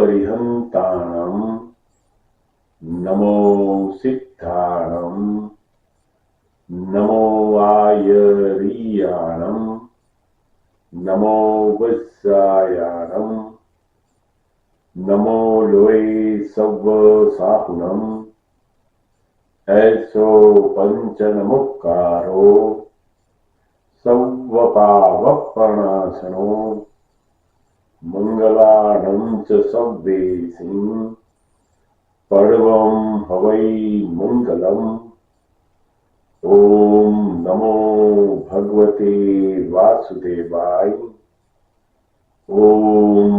परिहन्ताणं नमो सिद्धाणं नमो आयरीयाणं नमो वज्रायाणं नमो लोये सव्वसाहुणं ऐसो पंचनमुक्कारो सव्वपावप्रणाशनो मंगलानं च सव्वेसिं पर्वं हवै मंगलम्। ओम नमो भगवते वासुदेवाय। ओम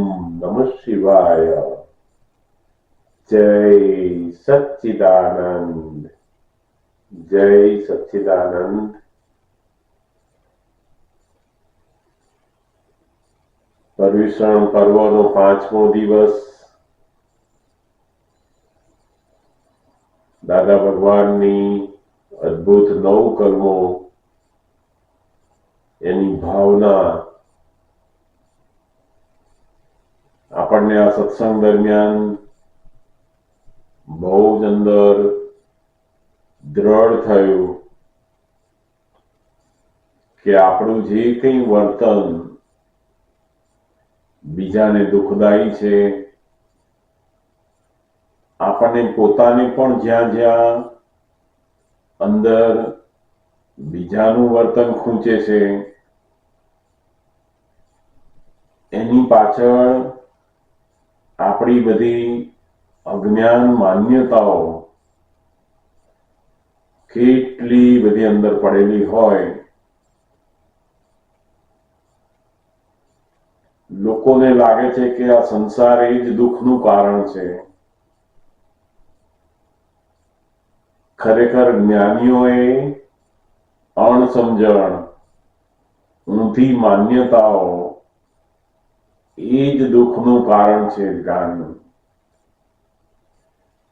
नमः शिवाय। जय सच्चिदानंद। जय सच्चिदानंद। पर्युषण पर्वનો 5મો દિવસ દાદા ભગવાનની અદ્ભુત 9 કર્મો એની ભાવના આપણને આ સત્સંગ દરમિયાન બહુ જ અંદર દ્રઢ થયું કે આપણું જે કંઈ વર્તન બીજાને દુઃખદાયી છે, આપણને પોતાને પણ જ્યાં જ્યાં અંદર બીજાનું વર્તન ખૂંચે છે એની પાછળ આપણી બધી અજ્ઞાન માન્યતાઓ કેટલી બધી અંદર પડેલી હોય. લોકોને લાગે છે કે આ સંસાર એ જ દુઃખનું કારણ છે. ખરેખર જ્ઞાનીઓએ અણસમજણ, ઊંધી માન્યતાઓ એ જ દુઃખનું કારણ છે. જ્ઞાન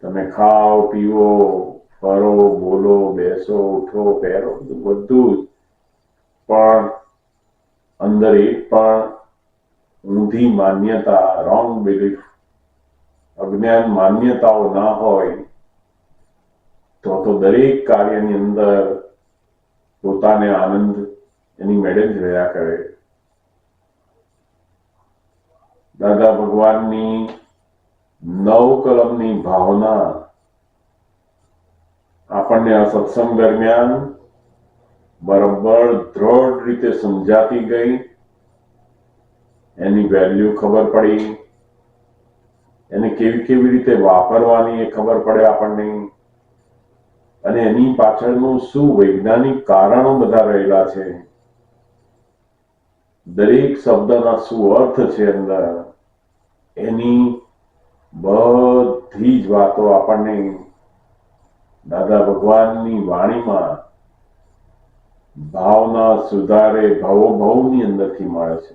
તમે ખાઓ પીવો ફરો બોલો બેસો ઉઠો પહેરો બધું જ, પણ અંદર એક પણ ઊંધી માન્યતા, રોંગ બિલીફ, અજ્ઞાન માન્યતાઓ ના હોય તો દરેક કાર્યની અંદર પોતાને આનંદ એની મેળે જ રહ્યા કરે. દાદા ભગવાનની 9 કલમની ભાવના આપણને આ સત્સંગ દરમિયાન બરાબર દ્રઢ રીતે સમજાતી ગઈ. એની વેલ્યુ ખબર પડી, એને કેવી કેવી રીતે વાપરવાની એ ખબર પડે આપણને, અને એની પાછળનું શું વૈજ્ઞાનિક કારણો બધા રહેલા છે, દરેક શબ્દના શું અર્થ છે અંદર, એની બધી જ વાતો આપણને દાદા ભગવાનની વાણીમાં ભાવના સુધારે ભવોભવની અંદરથી મળે છે.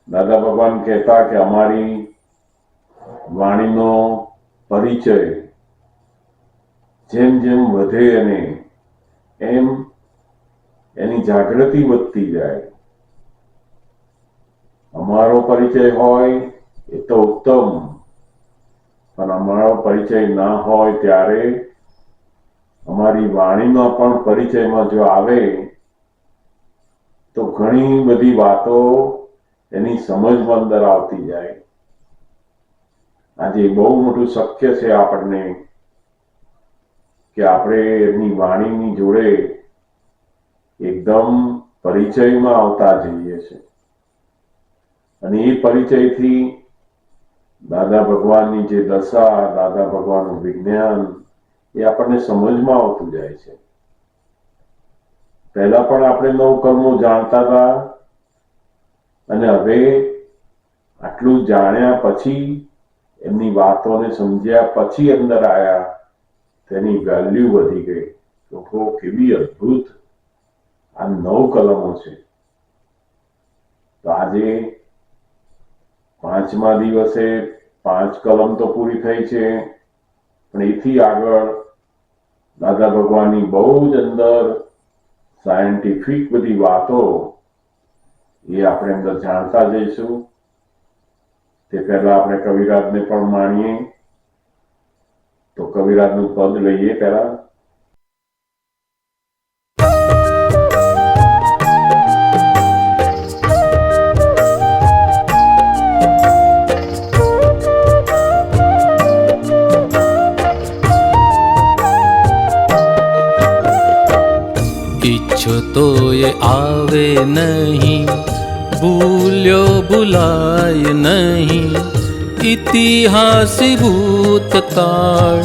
દાદા ભગવાન કહેતા કે અમારી વાણીનો પરિચય જેમ જેમ વધે અને એમ એની જાગૃતિ વધતી જાય. અમારો પરિચય હોય એ તો ઉત્તમ, પણ અમારો પરિચય ના હોય ત્યારે અમારી વાણીનો પણ પરિચયમાં જો આવે તો ઘણી બધી વાતો એની સમજમાં અંદર આવતી જાય. આજે બહુ મોટું શક્ય છે આપણને કે આપણે એની વાણીની જોડે એકદમ પરિચયમાં આવતા જઈએ છે, અને એ પરિચયથી દાદા ભગવાનની જે દશા, દાદા ભગવાનનું વિજ્ઞાન એ આપણને સમજમાં આવતું જાય છે. પહેલા પણ આપણે 9 કર્મો જાણતા હતા, અને હવે આટલું જાણ્યા પછી, એમની વાતોને સમજ્યા પછી અંદર આવ્યા, તેની વેલ્યુ વધી ગઈ. લોકો કેવી અદ્ભુત આ 9 કલમો છે. તો આજે 5મા દિવસે 5 કલમ તો પૂરી થઈ છે, પણ એથી આગળ દાદા ભગવાનની બહુ જ અંદર સાયન્ટિફિક બધી વાતો એ આપણે અંદર જાણતા જઈશું. તે પહેલા આપણે કવિરાજને પણ માણીએ. તો કવિરાજનું પદ લઈએ પહેલા. ઈચ્છો તો એ આવે નહીં, ભૂલ્યો ભૂલાય નહીં, ઇતિહાસી ભૂતકાળ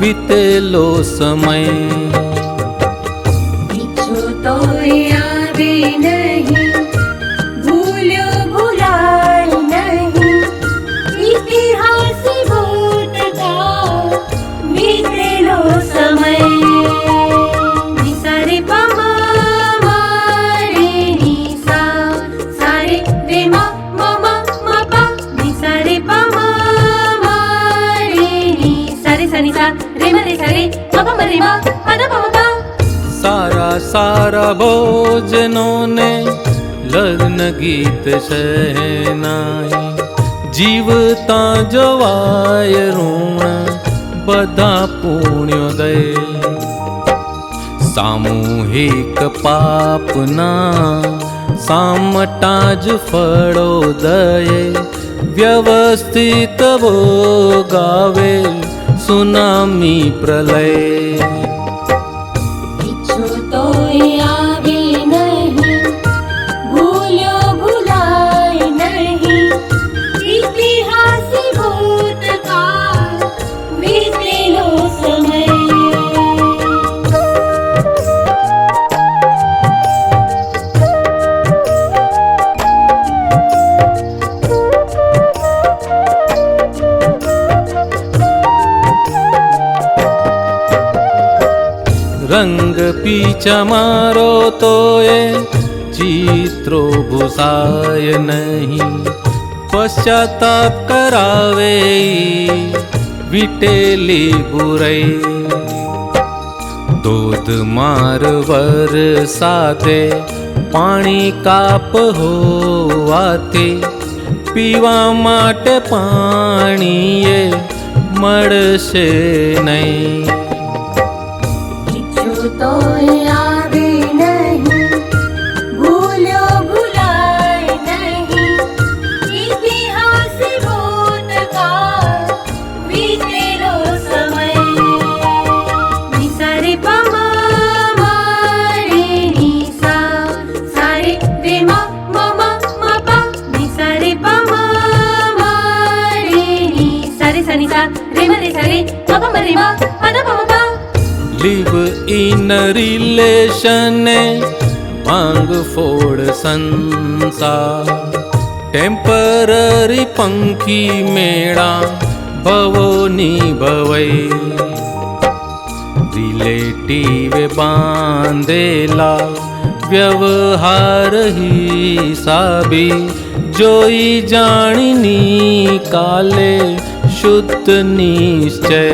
વીતેલો સમય. ઈચ્છો તો એ આવે નહીં, ભૂલ્યો ભૂલાય નહીં, ઇતિહાસી ભૂતકાળ વીતેલો સમય. સારા સારા ભોજનોને લગ્ન ગીત શહેનાઈ, જીવતા જવાય ઋણ બધા પુણ્યોદય. સામૂહિક પાપના સામટા જ ફળોદયે, વ્યવસ્થિત ભોગાવે સુનામી પ્રલય. ઈચ્છો તો એ આવે નહીં, ભૂલ્યો ભૂલાય નહીં, ઇતિહાસી ભૂતકાળ વીતેલો સમય. રંગ પીછા મારો તો એ ચિત્રો ભૂસાય નહીં, પશ્ચાતાપ કરાવે વીટેલી બુરાઈ. ધોધમાર વરસાદે પાણી કાપ હોવાથી, પીવા માટે પાણી એ મળશે નહીં. તો એ આવે નહીં, ભૂલ્યો ભૂલાય નહીં, ઇતિહાસી ભૂતકાળ વીતેલો સમય. નિસારે પમા મારે નિસા, સારે રે મા પા, નિસારે પમા મારે નિસારે સા નિસા રે મ રે સા રે મ રે મા પદ પમ પા. લિવ ઇન રિલેશને ભાંગ ફોડ સંસાર, ટેમ્પરરી પંખી મેળા ભવોની ભવઈ. રિલેટિવે બાંધેલા વ્યવહાર હિસાબી, જોઈ જાણીની કાલે શુદ્ધ નિશ્ચય.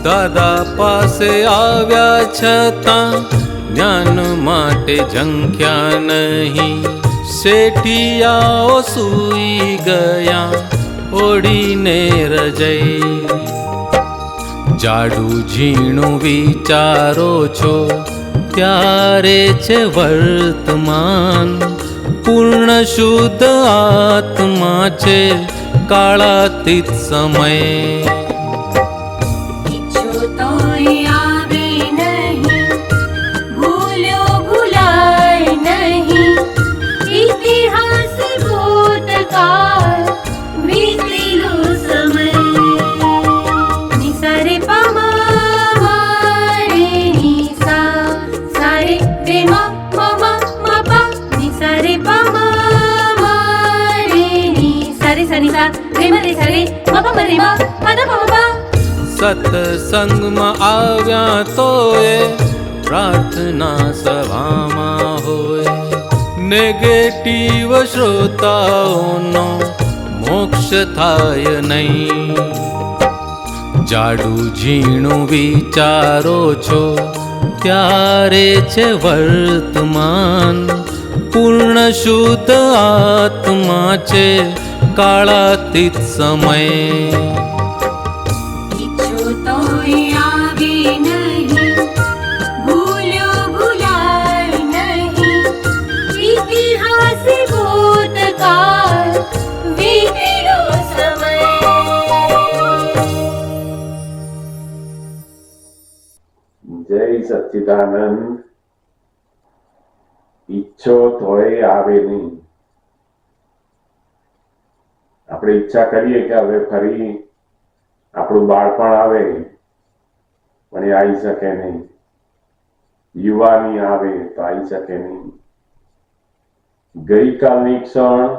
દાદા પાસે આવ્યા છતાં જ્ઞાન માટે ઝંખ્યા નહીં, શેઠિયાઓ સૂઈ ગયા ઓઢીને રજઈ. જાડું ઝીણું વિચારો છો ત્યારે છે વર્તમાન, પૂર્ણ શુદ્ધ આત્મા છે કાળાતીત સમય. સા રે મ રે સા રે મ પ મ રે મ પ દ પ મ પ. સત્સંગમાં આવ્યા તો એ પ્રાર્થના સભામાં હોય, નેગેટિવ શ્રોતાઓનો મોક્ષ થાય નહીં. જાડું ઝીણું વિચારો છો ત્યારે છે વર્તમાન, પૂર્ણ શુદ્ધ આત્મા છે કાળાતીત સમય. ઈચ્છો તોય આવે નહીં, ભૂલ્યો ભૂલાય નહીં, ઇતિહાસ ભૂતકાળ વીતેલો સમય. જય સચ્ચિદાનંદ. ઈચ્છો તોય આવે નહીં. આપણે ઈચ્છા કરીએ કે હવે ફરી આપણું બાળપણ આવે, પણ એ આવી શકે નહીં. યુવાની આવે તો આવી શકે નહીં. ગઈકાલની ક્ષણ,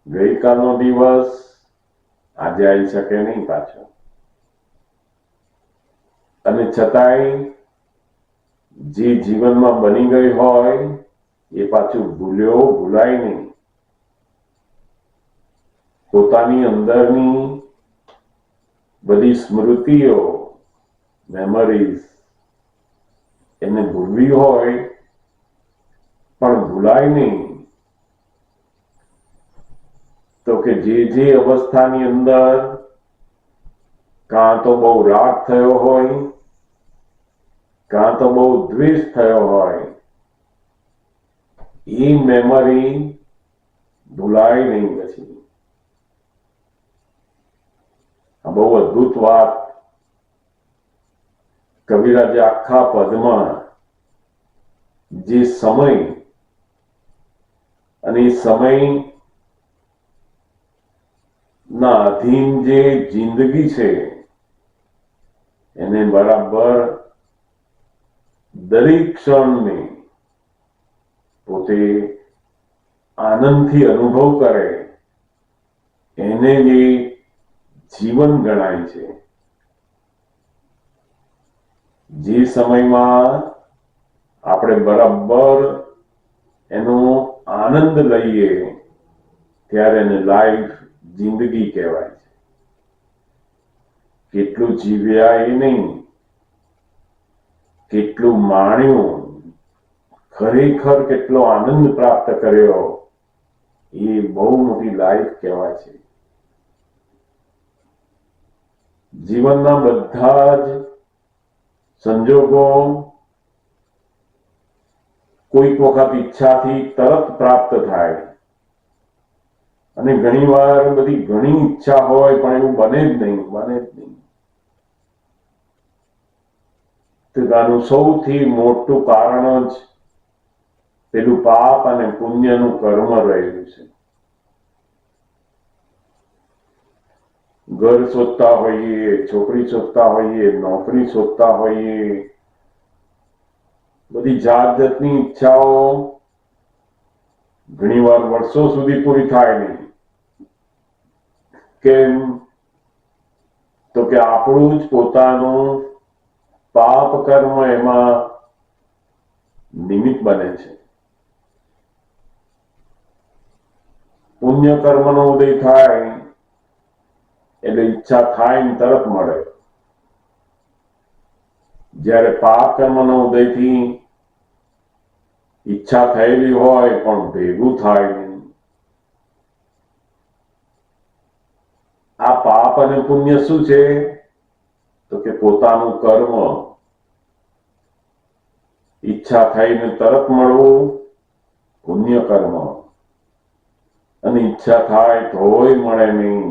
ગઈકાલનો દિવસ આજે આવી શકે નહીં પાછો. અને છતાંય જે જીવનમાં બની ગઈ હોય એ પાછું ભૂલાય નહીં. પોતાની અંદરની બધી સ્મૃતિઓ, મેમરીઝ એને ભૂલવી હોય પણ ભૂલાય નહીં. તો કે જે અવસ્થાની અંદર કાં તો બહુ રાગ થયો હોય, કાં તો બહુ દ્વેષ થયો હોય, એ મેમરી ભૂલાય નહીં પછી. આ બહુ અદ્ભુત વાત કવિરાજે આખા પદમાં જે સમય અને એ સમય ના અધીન જે જિંદગી છે એને બરાબર દરેક ક્ષણને પોતે આનંદથી અનુભવ કરે એને જે જીવન ગણાય છે. જે સમયમાં આપણે બરાબર એનો આનંદ લઈએ ત્યારે એને લાઈફ, જિંદગી કહેવાય છે. કેટલું જીવ્યા એ નહીં, કેટલું માણ્યું, ખરેખર કેટલો આનંદ પ્રાપ્ત કર્યો, એ બહુ મોટી લાઈફ કહેવાય છે. જીવનના બધા જ સંજોગો કોઈક વખત ઈચ્છાથી તરત પ્રાપ્ત થાય અને ઘણીવાર બધી ઘણી ઈચ્છા હોય પણ એવું બને જ નહીં. તો આનું સૌથી મોટું કારણ જ પેલું પાપ અને પુણ્યનું કર્મ રહેલું છે. ઘર શોધતા હોઈએ, છોકરી શોધતા હોઈએ, નોકરી શોધતા હોઈએ, બધી જાત જાતની ઈચ્છાઓ ઘણીવાર વર્ષો સુધી પૂરી થાય નહીં. કેમ? તો કે આપણું જ પોતાનું પાપ કર્મ એમાં નિમિત્ત બને છે. પુણ્ય કર્મનો ઉદય થાય એટલે ઈચ્છા થાય ને તરત મળે. જ્યારે પાપ કર્મનો ઉદયથી ઈચ્છા થયેલી હોય પણ ભેગું થાય નહીં. આ પાપ અને પુણ્ય શું છે? તો કે પોતાનું કર્મ. ઈચ્છા થઈને તરત મળવું પુણ્ય કર્મ, અને ઈચ્છા થાય તોય મળે નહીં.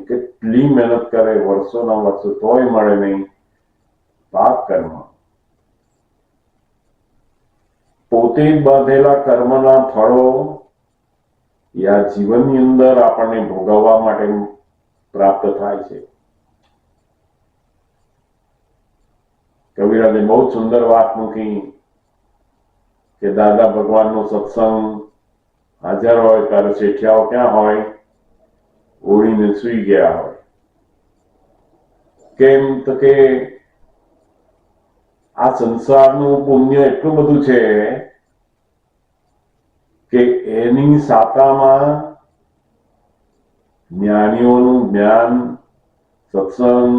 કેટલી મહેનત કરે, વર્ષોના વર્ષો, તોય મળે નહીં, પાપ કર્મ. પોતે બાંધેલા કર્મના ફળો આ જીવનની અંદર આપણને ભોગવવા માટે પ્રાપ્ત થાય છે. કવિરાજે બહુ સુંદર વાત મૂકી કે દાદા ભગવાનનો સત્સંગ હાજર હોય ત્યારે શેઠિયાઓ ક્યાં હોય? ઓળીને સૂઈ ગયા હોય. કેમ તો કે આ સંસારનું પુણ્ય એટલું બધું છે કે એની સાતામાં જ્ઞાનીઓનું જ્ઞાન, સત્સંગ,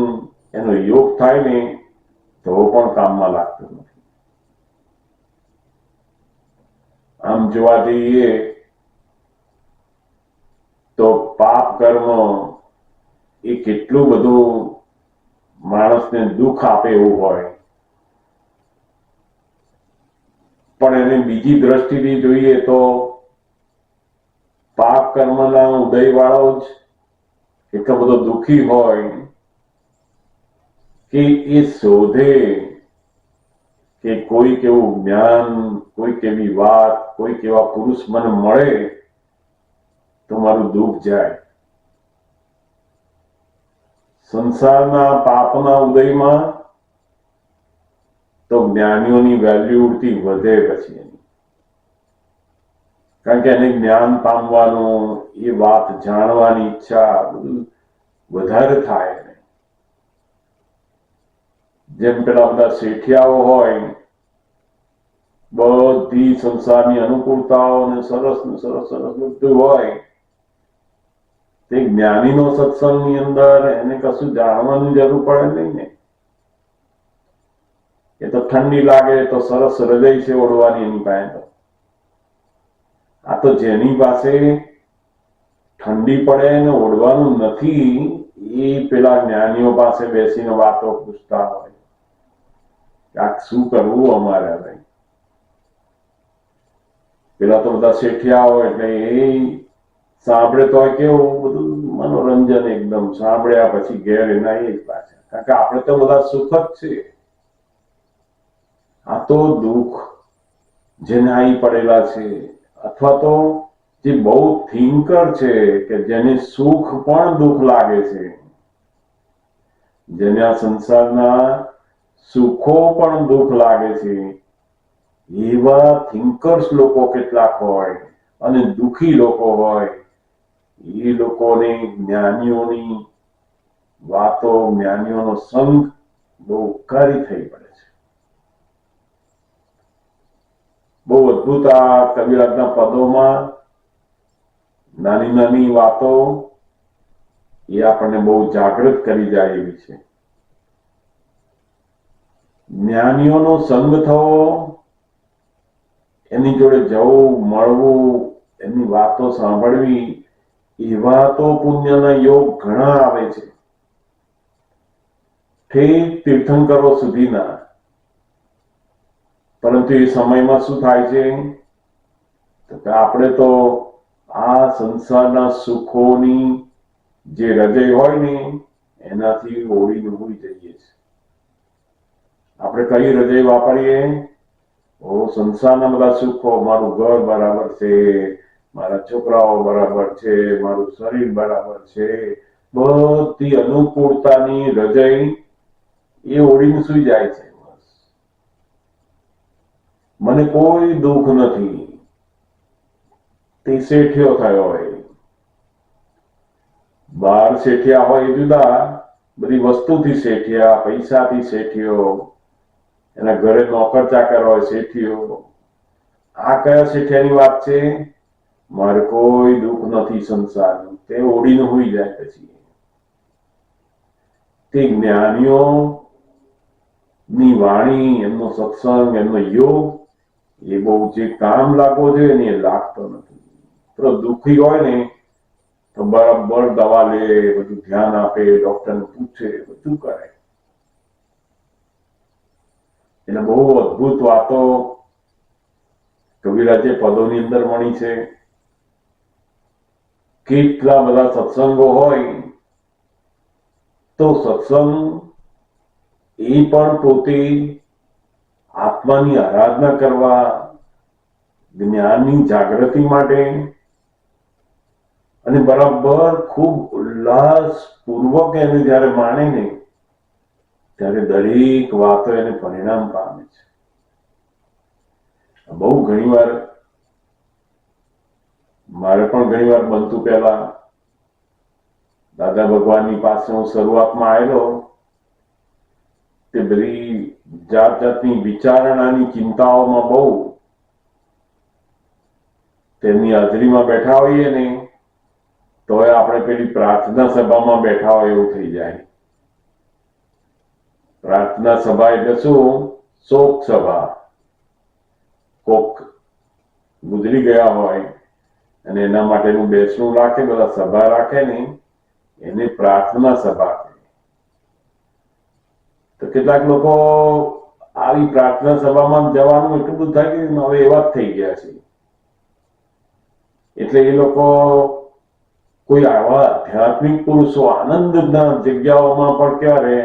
એનો યોગ થાય ને તો પણ કામમાં લાગતું નથી. આમ જોવા જઈએ તો પાપ કર્મ એ કેટલું બધું માણસને દુઃખ આપે એવું હોય, પણ એને બીજી દ્રષ્ટિથી જોઈએ તો પાપ કર્મના ઉદય વાળો જ એટલો બધો દુઃખી હોય કે એ શોધે કે કોઈક એવું જ્ઞાન, કોઈક એવી વાત, કોઈક એવા પુરુષ મને મળે તો મારું દુઃખ જાય. સંસારના પાપના ઉદયમાં તો જ્ઞાનીઓની વેલ્યુટી વધે પછી એની, કારણ કે એને જ્ઞાન પામવાનું, એ વાત જાણવાની ઈચ્છા બધું વધારે થાય. જેમ પેલા બધા શેઠિયાઓ હોય, બધી સંસારની અનુકૂળતાઓ ને સરસ બધું હોય, તે જ્ઞાનીનો સત્સંગની અંદર એને કશું જાણવાની જરૂર પડે નહીં ને. એ તો ઠંડી લાગે તો સરસ રજાઈ છે ઓઢવાની એની પાસે. તો આ તો જેની પાસે ઠંડી પડે ને ઓઢવાનું નથી, એ પેલા જ્ઞાનીઓ પાસે બેસીને વાતો પૂછતા હોય, આ શું કરવું અમારે. ભાઈ પેલા તો બધા શેઠિયા હોય એટલે એ સાંભળે તો કેવું બધું મનોરંજન, એકદમ સાંભળ્યા પછી ઘેર એના એ જ પાછા, કારણ કે આપણે તો બધા સુખ જ છે. આ તો દુઃખ જેને આવી પડેલા છે, અથવા તો જે બહુ થિંકર છે કે જેને સુખ પણ દુઃખ લાગે છે, જેને આ સંસારના સુખો પણ દુઃખ લાગે છે, એવા થિંકર્સ લોકો કેટલાક હોય અને દુઃખી લોકો હોય, એ લોકોને જ્ઞાનીઓની વાતો, જ્ઞાનીઓનો સંગ બહુ ઉપકારી થઈ પડે છે. બહુ અદભુત આ કવિરાજના પદોમાં નાની નાની વાતો એ આપણને બહુ જાગૃત કરી જાય એવી છે. જ્ઞાનીઓનો સંગ થવો, એની જોડે જવું, મળવું, એની વાતો સાંભળવી, એવા તો પુણ્યના યોગ ઘણા આવે છે, ઠીક તીર્થંકરો સુધીના. પરંતુ એ સમયમાં શું થાય છે તો આપણે તો આ સંસારના સુખોની જે હૃદય હોય ને એનાથી ઓળીને હોઈ જઈએ છીએ. આપણે કઈ હૃદય વાપરીએ? ઓ સંસારના બધા સુખો, મારું ઘર બરાબર છે, મારા છોકરાઓ બરાબર છે, મારું શરીર બરાબર છે, બધી અનુકૂળતાની હૃદય એ ઓળીને સુઈ જાય છે. મને કોઈ દુઃખ નથી, તે શેઠિયો થયો હોય. બહાર શેઠિયા હોય એ જુદા, બધી વસ્તુથી શેઠિયા, પૈસાથી શેઠિયો, એના ઘરે નોકર ચાકર હોય શેઠિયો. આ કયા શેઠિયાની વાત છે? મારે કોઈ દુઃખ નથી સંસારનું, તે ઓડીને હોઈ જાય. પછી તે જ્ઞાનીઓ ની વાણી, એમનો સત્સંગ, એમનો યોગ એ બહુ જે કામ લાગવો જોઈએ ને એ લાગતો નથી. તો દુઃખી હોય ને તો બરાબર દવા લે, બધું ધ્યાન આપે, ડોક્ટરને પૂછે, બધું કરે. એટલે બહુ અદભુત વાતો કવિરાજે પદોની અંદર મળી છે. કેટલા બધા સત્સંગો હોય તો સત્સંગ એ પણ પોતે આત્માની આરાધના કરવા, જ્ઞાનની જાગૃતિ માટે, અને બરાબર ખૂબ ઉલ્લાસ પૂર્વક એને જયારે માણે ને ત્યારે દરેક વાતો એને પરિણામ પામે છે. બહુ ઘણીવાર મારે પણ ઘણીવાર બનતું, પહેલા દાદા ભગવાનની પાસે હું શરૂઆતમાં આવેલો તે બધી જાત જાતની વિચારણાની ચિંતાઓમાં બહુ તેમની હાજરીમાં બેઠા હોઈએ ને તોય આપણે પેલી પ્રાર્થના સભામાં બેઠા હોય એવું થઈ જાય. પ્રાર્થના સભા એટલે શું? શોક સભા. કોક ગુજરી ગયા હોય અને એના માટેનું બેસણું રાખે, બધા સભા રાખે ને એને પ્રાર્થના સભા કહે. તો કેટલાક લોકો આવી પ્રાર્થના સભામાં જવાનું એટલું બધું થાય કે હવે એવા જ થઈ ગયા છે. એટલે એ લોકો કોઈ આવા આધ્યાત્મિક પુરુષો આનંદના જગ્યાઓમાં પણ કેવા રહે,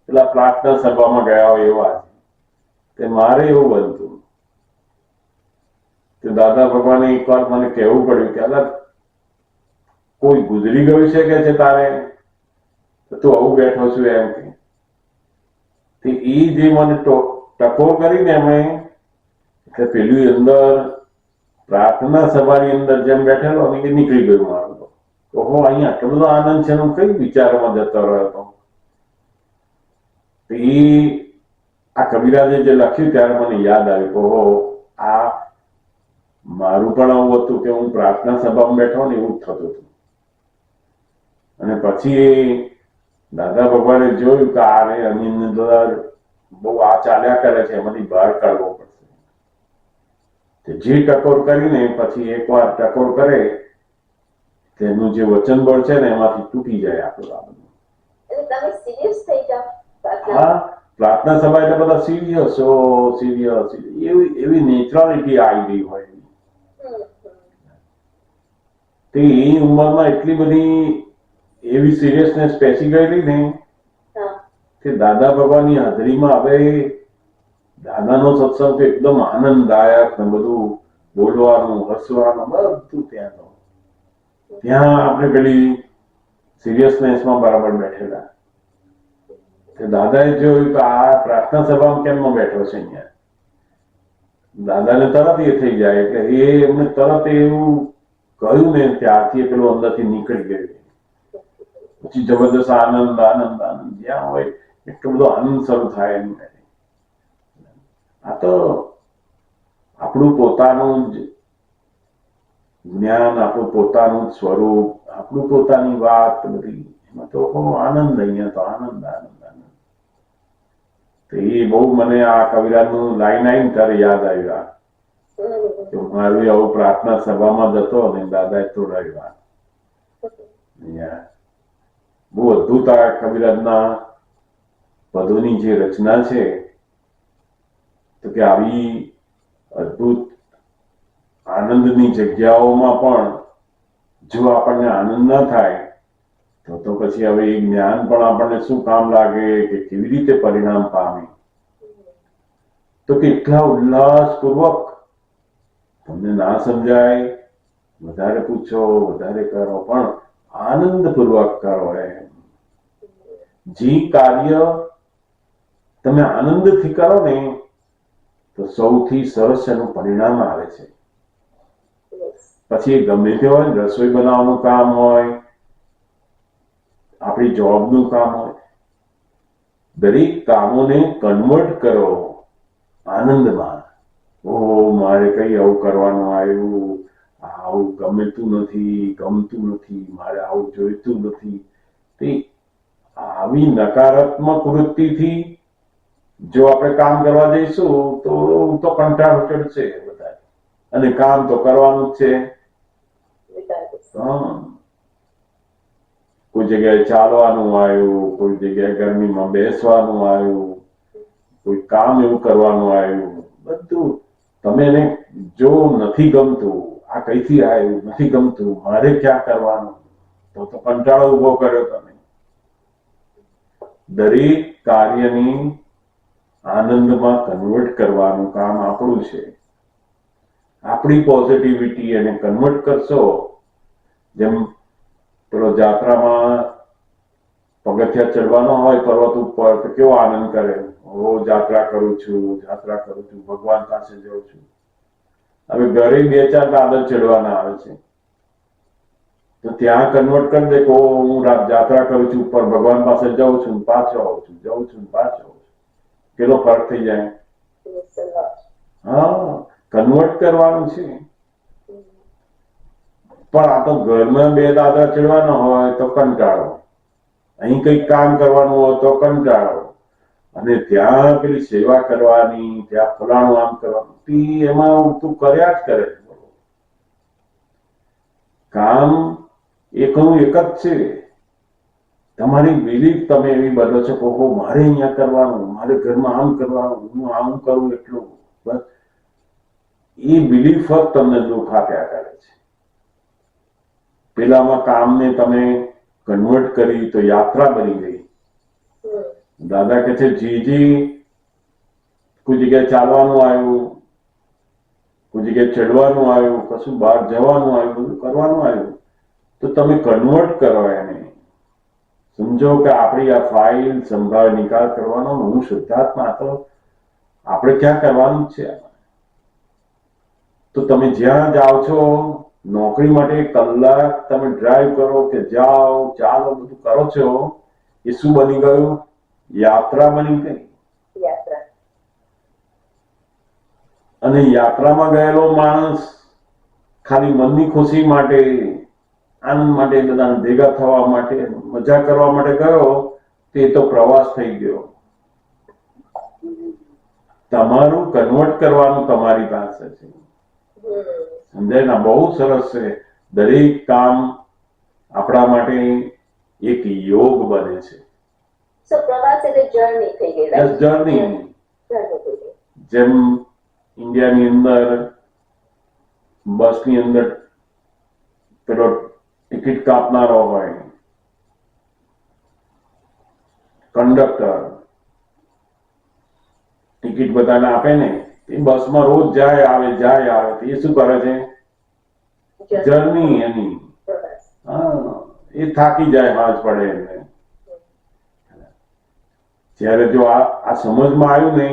પેલા પ્રાર્થના સભામાં ગયા હોય એવા તે મારે એવું બનતું. તો દાદા ભગવાને એક વાર મને કહેવું પડ્યું કે અલગ કોઈ ગુજરી ગયું છે કે છે તારે, તો તું આવું બેઠો છું એમ કે. એ જે મને ટકોર કરીને એમણે, એટલે પેલું અંદર પ્રાર્થના સભાની અંદર જેમ બેઠેલો એ નીકળી ગયું મારું. તો હો અહીંયા આટલો બધો આનંદ છે, હું કઈ વિચારોમાં જતો રહ્યો હતો. આ કબીરાજે જે લખ્યું ત્યારે મને યાદ આવ્યું કે હો આ મારું પણ આવું હતું કે હું પ્રાર્થના સભામાં બેઠો ને એવું જ થતું હતું. અને પછી દાદા ભગવાને જોયું કે આની અંદર બહુ આ ચાલ્યા કરે છે, એમાંથી બહાર કાઢવો પડશે. જે ટકોર કરીને પછી એકવાર ટકોર કરે તેનું જે વચન બળ છે ને એમાંથી તૂટી જાય આપણું. આ બધું તમે સિરિયસ થઈ જાવ. હા, પ્રાર્થના સભા એટલે બધા સિરિયસ એવી નેચરાલિટી આવી ગઈ હોય. તે એ ઉંમરમાં એટલી બધી એવી સિરિયસનેસ બેસી ગયેલી ને કે દાદા ભગવાનની હાજરીમાં હવે દાદાનો સત્સંગ તો એકદમ આનંદદાયક ને બધું બોલવાનું, હસવાનું બધું ત્યાં આપણે પેલી સિરિયસનેસમાં બરાબર બેઠેલા. દાદાએ જોયું કે આ પ્રાર્થના સભામાં કેમ બેઠો છે અહીંયા. દાદાને તરત એ થઈ જાય એટલે એમને તરત એવું કહ્યું ને ત્યારથી પેલું અંદરથી નીકળી ગયું. પછી જબરદસ્ત આનંદ આનંદ આનંદ જ્યાં હોય એટલો બધો આનંદ શરૂ થાય એમ. આ તો આપણું પોતાનું જ જ્ઞાન, આપણું પોતાનું સ્વરૂપ, આપણું પોતાની વાત બધી એમાં તો આનંદ. અહીંયા તો આનંદ આનંદ આનંદ. તો એ બહુ મને આ કવિરાજનું લાઈન આવીને ત્યારે યાદ આવ્યા કે મારું આવું પ્રાર્થના સભામાં જતો અને દાદાએ તોડાવ્યા. બહુ અદભુત આ કવિરાજના પદોની જે રચના છે, તો કે આવી અદભુત આનંદની જગ્યાઓમાં પણ જો આપણને આનંદ ન થાય તો પછી હવે એ જ્ઞાન પણ આપણને શું કામ લાગે કે કેવી રીતે પરિણામ પામે. તો કેટલા ઉલ્લાસપૂર્વક તમને ના સમજાય વધારે પૂછો, વધારે કરો, પણ આનંદપૂર્વક કરો. એમ જે કાર્ય તમે આનંદથી કરો ને તો સૌથી સરસ એનું પરિણામ આવે છે. પછી ગમે તે હોય, રસોઈ બનાવવાનું કામ હોય, આપણી જોબનું કામ હોય, દરેક કામોને કન્વર્ટ કરો આનંદમાં. ઓહો મારે કઈ આવું કરવાનું આવ્યું, આવું ગમતું નથી, મારે આવું જોઈતું નથી. તે આવી નકારાત્મક વૃત્તિથી જો આપણે કામ કરવા જઈશું તો કંટાળો ચડશે બધા, અને કામ તો કરવાનું જ છે. કોઈ જગ્યાએ ચાલવાનું આવ્યું, કોઈ જગ્યાએ ગરમીમાં બેસવાનું આવ્યું, કોઈ કામ એવું કરવાનું આવ્યું, બધું તમે એને જો નથી ગમતું, આ કઈથી આવ્યું, નથી ગમતું, મારે ક્યાં કરવાનું, તો કંટાળો ઉભો કર્યો તમે. દરેક કાર્યની આનંદમાં કન્વર્ટ કરવાનું કામ આપણું છે. આપણી પોઝિટિવિટી એને કન્વર્ટ કરશો. જેમ પેલો જાત્રામાં પગથિયા ચડવાનો હોય પર્વત ઉપર તો કેવો આનંદ કરે, જાત્રા કરું છું, ભગવાન પાસે જાઉં છું. હવે ઘરે 2-4 દાદર ચડવાના આવે છે, તો ત્યાં કન્વર્ટ કરી દે કે હું યાત્રા કરું છું, ઉપર ભગવાન પાસે જાઉં છું, પાછો આવું છું, જાઉં છું, પાછો આવું છું. કેટલો ફરક થઈ જાય. હા, કન્વર્ટ કરવાનું છે. પણ આ તો ઘરમાં બે દાદા ચડવાના હોય તો કંટાળો, અહીં કઈક કામ કરવાનું હોય તો કંટાળો, અને ત્યાં પેલી સેવા કરવાની, ત્યાં ફલાણું આમ કરવાનું, એમાં તું કર્યા જ કરે. કામ એકનું એક જ છે. તમારી બિલીફ તમે એવી બદલો છો કે મારે અહીંયા કરવાનું, મારે ઘરમાં આમ કરવાનું, હું આમ કરું એટલું બસ. એ બિલીફ જ તમને દુઃખ આપ્યા કરે છે. પેલામાં કામને તમે કન્વર્ટ કરી તો યાત્રા બની ગઈ. દાદા કે છે જી કોઈ જગ્યાએ ચાલવાનું આવ્યું, કોઈ જગ્યાએ ચડવાનું આવ્યું, કશું બહાર જવાનું આવ્યું, બધું કરવાનું આવ્યું, તો તમે કન્વર્ટ કરો એને. સમજો કે આપણી આ ફાઇલ સંભાળ નિકાલ કરવાનો, હું શુદ્ધાત્મા, તો આપણે ક્યાં કરવાનું છે. તો તમે જ્યાં જાઓ છો નોકરી માટે, કલાક તમે ડ્રાઈવ કરો કે જાઓ, ચાલો, બધું કરો છો, એ શું બની ગયું? યાત્રા બની ગઈ. અને યાત્રામાં ગયેલો માણસ ખાલી મનની ખુશી માટે, આનંદ માટે, બધાને ભેગા થવા માટે, મજા કરવા માટે ગયો, તે તો પ્રવાસ થઈ ગયો. તમારું કન્વર્ટ કરવાનું તમારી પાસે છે. સમજાય ને? બહુ સરસ છે. દરેક કામ આપણા માટે એક યોગ બને છે. પ્રવાસ એટલે જર્ની થઈ ગઈ. જર્ની. જેમ ઇન્ડિયાની અંદર બસની અંદર પેલો ટિકિટ કાપનારો હોય, કંડક્ટર, ટિકિટ બધાને આપે ને, એ બસમાં રોજ જાય આવે, જાય આવે, એ શું કરે છે? જર્ની એની. હા, એ થાકી જાય, હાથ પડે એમને. જ્યારે જો આ સમજમાં આવ્યું ને,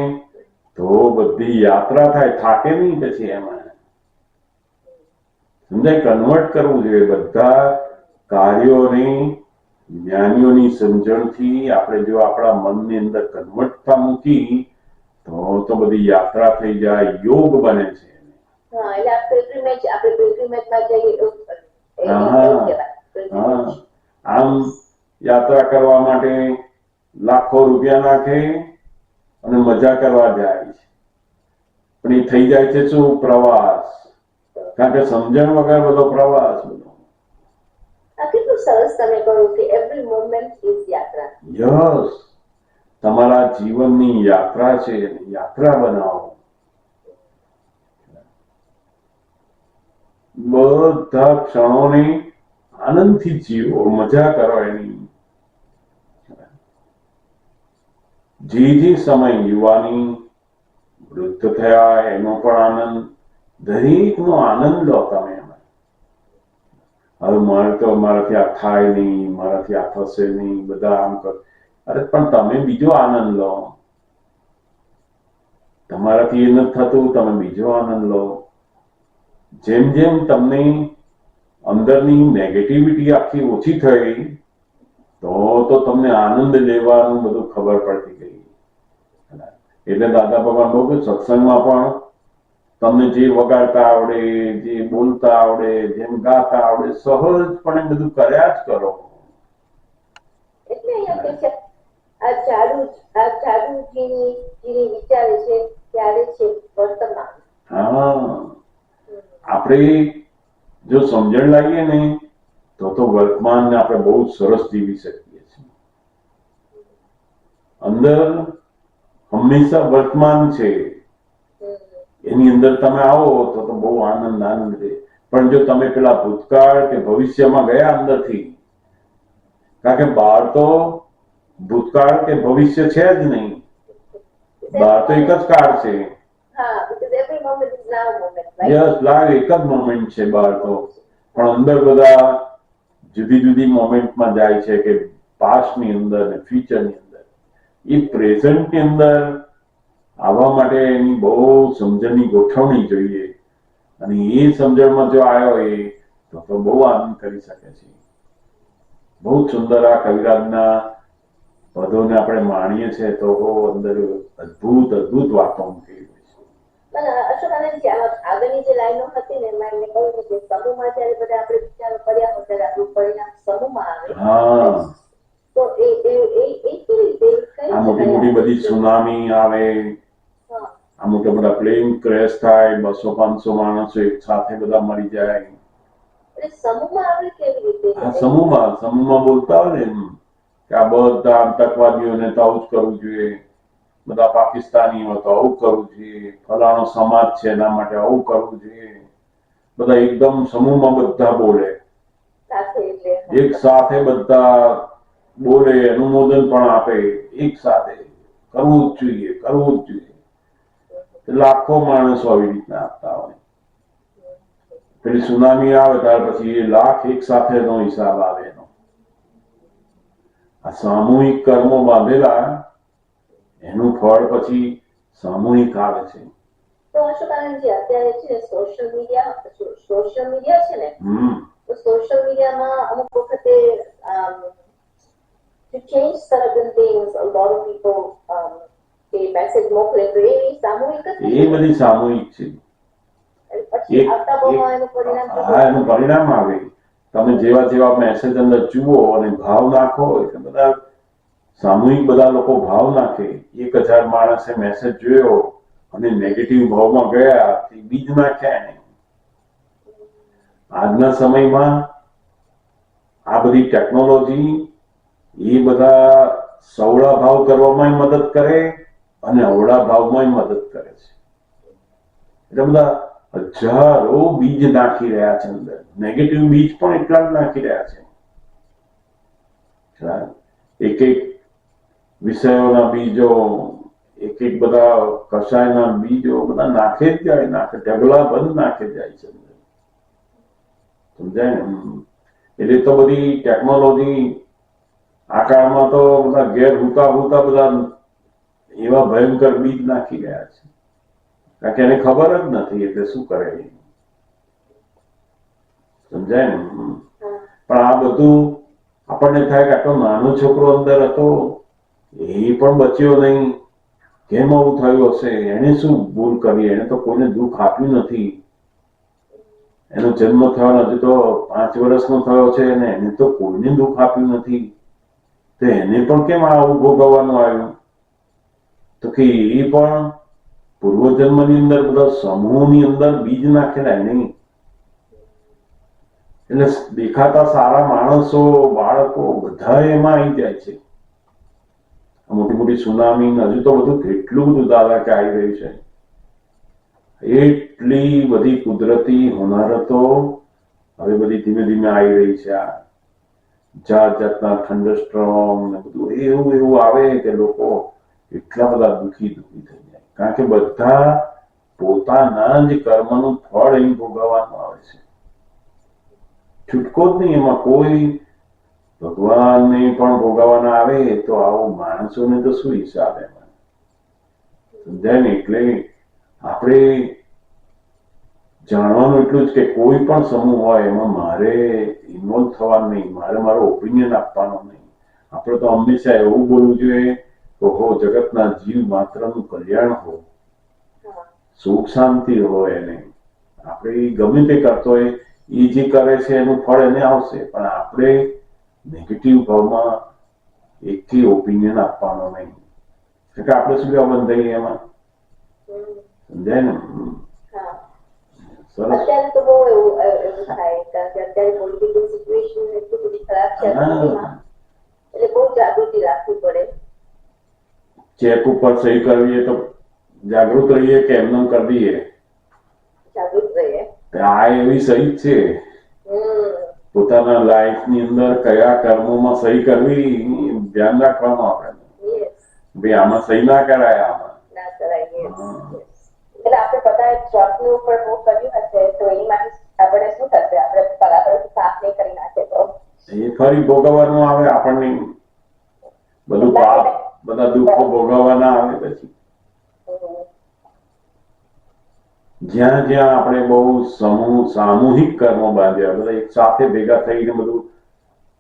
તો બધી યાત્રા થાય, થાકે નહીં પછી એમાં. સમજાય? કન્વર્ટ કરવું જોઈએ. બધા કાર્યોની જ્ઞાનીઓની સમજણથી આપણે જો આપણા મનની અંદર કન્વર્ટતા મૂકી તો બધી યાત્રા થઈ જાય, યોગ બને છે. આમ યાત્રા કરવા માટે લાખો રૂપિયા નાખે અને મજા કરવા જાય છે, પણ એ થઈ જાય છે શું? પ્રવાસ. કારણ કે સમજણ વગર બધો પ્રવાસ. કેટલું સરસ તમે કહ્યું કે એવરી મોમેન્ટ ઇઝ યાત્રા. યસ, તમારા જીવનની યાત્રા છે, યાત્રા બનાવો. બધા ક્ષણોને આનંદથી જીવો, મજા કરો એની. જે સમય યુવાની, વૃદ્ધ થયા એનો પણ આનંદ, દરેકનો આનંદ લો તમે. હવે મારાથી આ થાય નહીં, મારાથી આ થશે નહીં, બધા આમ કર. અરે પણ તમે બીજો આનંદ લો. તમારાથી એ નથી થતું, તમે બીજો આનંદ લો. જેમ જેમ તમને અંદરની નેગેટિવિટી આખી ઓછી થઈ તો તમને આનંદ લેવાનું બધું ખબર પડતી ગઈ. એટલે દાદા ભગવાન બહુ સત્સંગમાં પણ તમને જે વગાડતા આવડે, જે બોલતા આવડે, જેમ ગાતા આવડે, સહજપણે બધું કર્યા જ કરો. એટલે અહીંયા કે છે આ જાદુ જેની વિચારે છે ત્યારે છે વર્તમાન. હા, આપણે જો સમજણ લાવીએ ને તો વર્તમાનને આપણે બહુ સરસ જીવી શકીએ છીએ. અંદર હંમેશા વર્તમાન છે, એની અંદર તમે આવો તો બહુ આનંદ રહે. પણ જો તમે પેલા ભૂતકાળ કે ભવિષ્યમાં ગયા અંદરથી, કારણ કે બહાર તો ભૂતકાળ કે ભવિષ્ય છે જ નહીં, બહાર તો એક જ કાળ છે. યસ, લાઈવ એક જ મોમેન્ટ છે બહાર તો, પણ અંદર બધા જુદી જુદી મોમેન્ટમાં જાય છે કે પાસ્ટની અંદર ને ફ્યુચરની અંદર. એ પ્રેઝન્ટની અંદર આવવા માટે એની બહુ સમજણની ગોઠવણી જોઈએ. અને એ સમજણમાં જો આવ્યો તો બહુ આનંદ કરી શકે છે. બહુ જ સુંદર આ કવિરાજના પદોને આપણે માણીએ છીએ તો અંદર અદ્ભુત અદ્ભુત વાતો મૂકેલી હોય છે. પણ અશોક આનંદજી, આગળની જે લાઈનો હતી ને એમાં એમને કહ્યું કે સમૂહમાં જ્યારે બધા આપણે વિચારો કર્યા હોય ત્યારે આપણું પરિણામ સમૂહમાં આવે. હા, તો એ કેવી રીતે આ મોટી મોટી બધી સુનામી આવે, હા, આ મોટા મોટા પ્લેન ક્રેશ થાય, 200-500 માણસો એક સાથે બધા મરી જાય. એટલે સમૂહમાં આવે કેવી રીતે? આ સમૂહમાં બોલતા હોય ને એમ કે આ બધા આતંકવાદીઓને તો આવું જ કરવું જોઈએ, બધા પાકિસ્તાનીઓ તો આવું કરવું જોઈએ, ફલાણો સમાજ છે એના માટે આવું કરવું જોઈએ. બધા એકદમ સમૂહમાં બધા બોલે, સાથે એટલે એક સાથે બધા બોલે, અનુમોદન પણ આપે, એક સાથે કરવું જ જોઈએ, કરવું જ જોઈએ. લાખો માણસો આવી રીતના આપતા હોય. પેલી સુનામી આવે ત્યાર પછી એ લાખ એક સાથેનો હિસાબ આવે એનો. આ સામૂહિક કર્મો બાંધેલા એનું ફળ પછી સામૂહિક આવે છે. તો અશોક આનંદજી, અત્યારે છે સોશિયલ મીડિયા છે ને, તો સોશિયલ મીડિયામાં અમુક વખતે to change certain things, a lot of people A message મોકલે તો એ સામૂહિક જ એ બધી સામૂહિક છે. પછી આવતા ભાવમાં એનું પરિણામ હા, એનું પરિણામ આવે. તમે જેવા જેવા મેસેજ અંદર જુઓ અને ભાવ નાખો એટલે બધા સામૂહિક બધા લોકો ભાવ નાખે. 1000 માણસે મેસેજ જોયો અને નેગેટિવ ભાવમાં ગયા, બીજ નાખ્યા એને. આજના સમયમાં આ બધી ટેકનોલોજી એ બધા સવળા ભાવ કરવામાં મદદ કરે અને અવળા ભાવમાં મદદ કરે છે. એટલે બધા હજારો બીજ નાખી રહ્યા છે અંદર. નેગેટિવ બીજ પણ એટલા જ નાખી રહ્યા છે. એક એક વિષયોના બીજો, એક એક બધા કષાયના બીજો બધા નાખે જ જાય, ઢગલા બંધ નાખે જાય છે. સમજાય ને? એટલે તો બધી ટેકનોલોજી આ કાળમાં તો બધા ઘેર હુતા બધા એવા ભયંકર બીજ નાખી રહ્યા છે. કારણ કે એને ખબર જ નથી એટલે શું કરે. સમજાય ને? પણ આ બધું આપણને થાય કે આટલો નાનો છોકરો અંદર હતો એ પણ બચ્યો નહીં, કેમ આવું થયું હશે, એને શું ભૂલ કરી, એને તો કોઈને દુઃખ આપ્યું નથી, એનો જન્મ થયો નથી તો 5 વર્ષનો થયો છે અને એને તો કોઈને દુઃખ આપ્યું નથી, તો એને પણ કેમ આવું ભોગવવાનું આવ્યું? તો કે એ પણ પૂર્વજન્મની અંદર બધા સમૂહની અંદર બીજ નાખેલા નહીં. એટલે દેખાતા સારા માણસો, બાળકો બધા એમાં આવી જાય છે. મોટી મોટી સુનામી, હજુ તો બધું કેટલું બધું દાદા કે આવી રહ્યું છે. એટલી બધી કુદરતી હોનારતો હવે બધી ધીમે ધીમે આવી રહી છે. આ જાત જાતના થંડરસ્ટ્રોમ ને બધું એવું આવે કે લોકો એટલા બધા દુઃખી થઈ જાય. કારણ કે બધા પોતાના જ કર્મનું ફળ અહીં ભોગવવાનું આવે છે. છૂટકો જ નહીં એમાં. કોઈ ભગવાનને પણ ભોગવવાના આવે તો આવો માણસોને તો શું હિસાબ એમાં? સમજાય ને? એટલે આપણે જાણવાનું એટલું જ કે કોઈ પણ સમૂહ હોય એમાં મારે ઇન્વોલ્વ થવાનું નહીં, મારે મારો ઓપિનિયન આપવાનો નહીં. આપણે તો હંમેશા એવું બોલવું જોઈએ કે હો જગતના જીવ માત્રનું કલ્યાણ હો, સુખ શાંતિ હોય. એને આપણે ગમે તે કરતો હોય એ જે કરે છે એનું ફળ એને આવશે, પણ આપણે નેગેટિવ ભાવમાં એકેય ઓપિનિયન આપવાનો નહીં. એટલે આપણે શું કહેવા બંધાઈએ એમાં? સમજાય ને? સરસ. અત્યારે તો બહુ એવું થાય કારણ કે અત્યારે પોલિટિકલ સિચ્યુએશન એટલી બધી ખરાબ છે એટલે બહુ જાગૃતિ રાખવી પડે. ચેક ઉપર સહી કરવી તો જાગૃત રહીએ કે એમને કરી દઈએ? જાગૃત રહીએ. આ એવી સહી જ છે. પોતાના લાઈફની અંદર કયા કર્મોમાં સહી કરવી ધ્યાન રાખવાનું આપણે. ભાઈ આમાં સહી ના કરાય, આમાં ના કરાય. એટલે આપણે બધા જોબની ઉપર બહુ કર્યું હશે તો એમાંથી આપણે શું થશે? આપણે બરાબર સાફ નહીં કરી નાખે તો એ ફરી ભોગવવાનું આવે આપણને. બધું પાપ, બધા દુઃખો ભોગવવાના આવે પછી. જ્યાં જ્યાં આપણે બહુ સામૂહિક કર્મ બાંધ્યા, બધા એક સાથે ભેગા થઈને બધું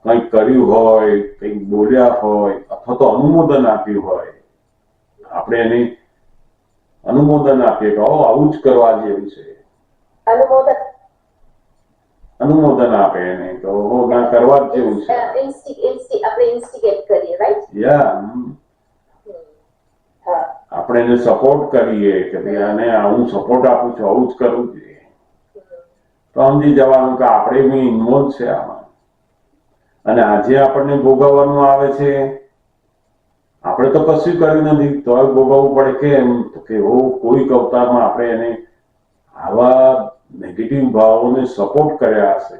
કંઈક કર્યું હોય, કંઈક બોલ્યા હોય, અથવા તો અનુમોદન આપ્યું હોય, આપણે એને અનુમોદન આપીએ કે આવું જ કરવા જેવું છે, અનુમોદન આપે એને તો ના કરવા જ જેવું છે. આપણે ઇન્સ્ટિગેટ કરીએ, રાઈટ? આપણે એને સપોર્ટ કરીએ કે ભાઈ આને હું સપોર્ટ આપું છું, આવું જ કરવું જોઈએ, તો સમજી જવાનું કે આપણે બી ઇન્વોલ્વ છે આમાં. અને આજે આપણને ભોગવવાનું આવે છે, આપણે તો કશું કર્યું નથી તોય ભોગવવું પડે. કેમ? તો કે કોઈક અવતારમાં આપણે એને આવા નેગેટિવ ભાવોને સપોર્ટ કર્યા હશે,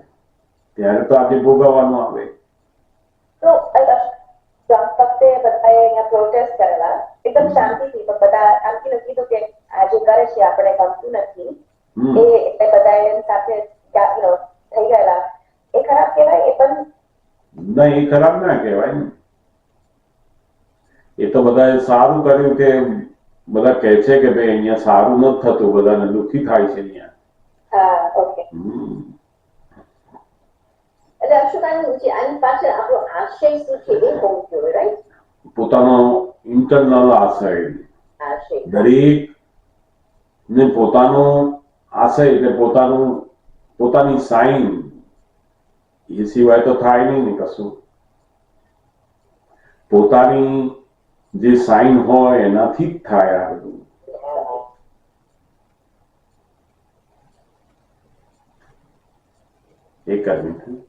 ત્યારે તો આજે ભોગવવાનું આવે. તો વખતે બધાએ અહીંયા પ્રોટેસ્ટ કરેલા એકદમ શાંતિથી, પણ બધા શાંતિનું કીધું કે આ જે કરે છે આપણે ગમતું નથી, એટલે બધા એની સાથે થઈ ગયેલા. એ ખરાબ કહેવાય? એ પણ ના, એ ખરાબ ના કહેવાય ને. એ તો બધાએ સારું કર્યું કે બધા કહે છે કે ભાઈ અહીંયા સારું નથી થતું, બધાને દુઃખી થાય છે અહીંયા. ઓકે. એટલે અશુકાની આની પાછળ આપણો આશય શું છે એ હોવું જોઈએ, રાઈટ? પોતાનો ઇન્ટરનલ આશય, દરેક ને પોતાનો આશય એટલે પોતાની સાઈન, એ સિવાય તો થાય નહીં ને કશું. પોતાની જે સાઈન હોય એનાથી જ થાય આ બધું. એક જ મિનિટ.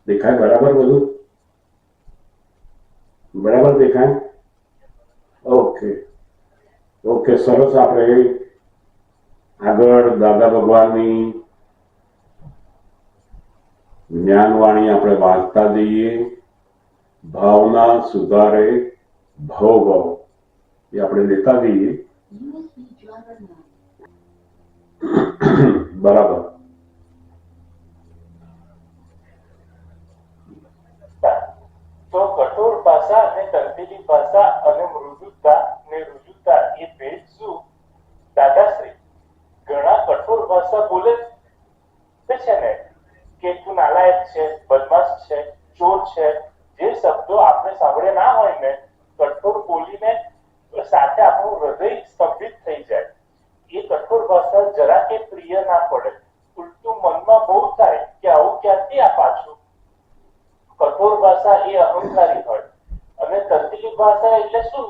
દેખાય બરાબર? બધું બરાબર દેખાય? ઓકે ઓકે, સરસ. આપણે આગળ દાદા ભગવાનની જ્ઞાનવાણી આપણે વાંચતા જઈએ. ભાવના સુધારે ભવ એ આપણે લેતા જઈએ. બરાબર. તો કઠોર ભાષા અને તંત્રીલી ભાષા અને મૃદુતા ને રુજુતા એ ભેદ શું? દાદાશ્રી, ઘણા કઠોર ભાષા બોલે છે ને કે તું નાલાયક છે, બદમાશ છે, ચોર છે, જે શબ્દો આપણે સાંભળે ના હોય ને, કઠોર બોલીને સાથે આપણું હૃદય સ્તંભિત થઈ જાય. એ કઠોર ભાષા જરા કે પ્રિય ના પડે, ઉલટું મનમાં બહુ થાય કે આવું ક્યાંથી આ પાછું. કઠોર ભાષા એ અહંકારી હોય અને તંત્રીલી ભાષા એટલે શું?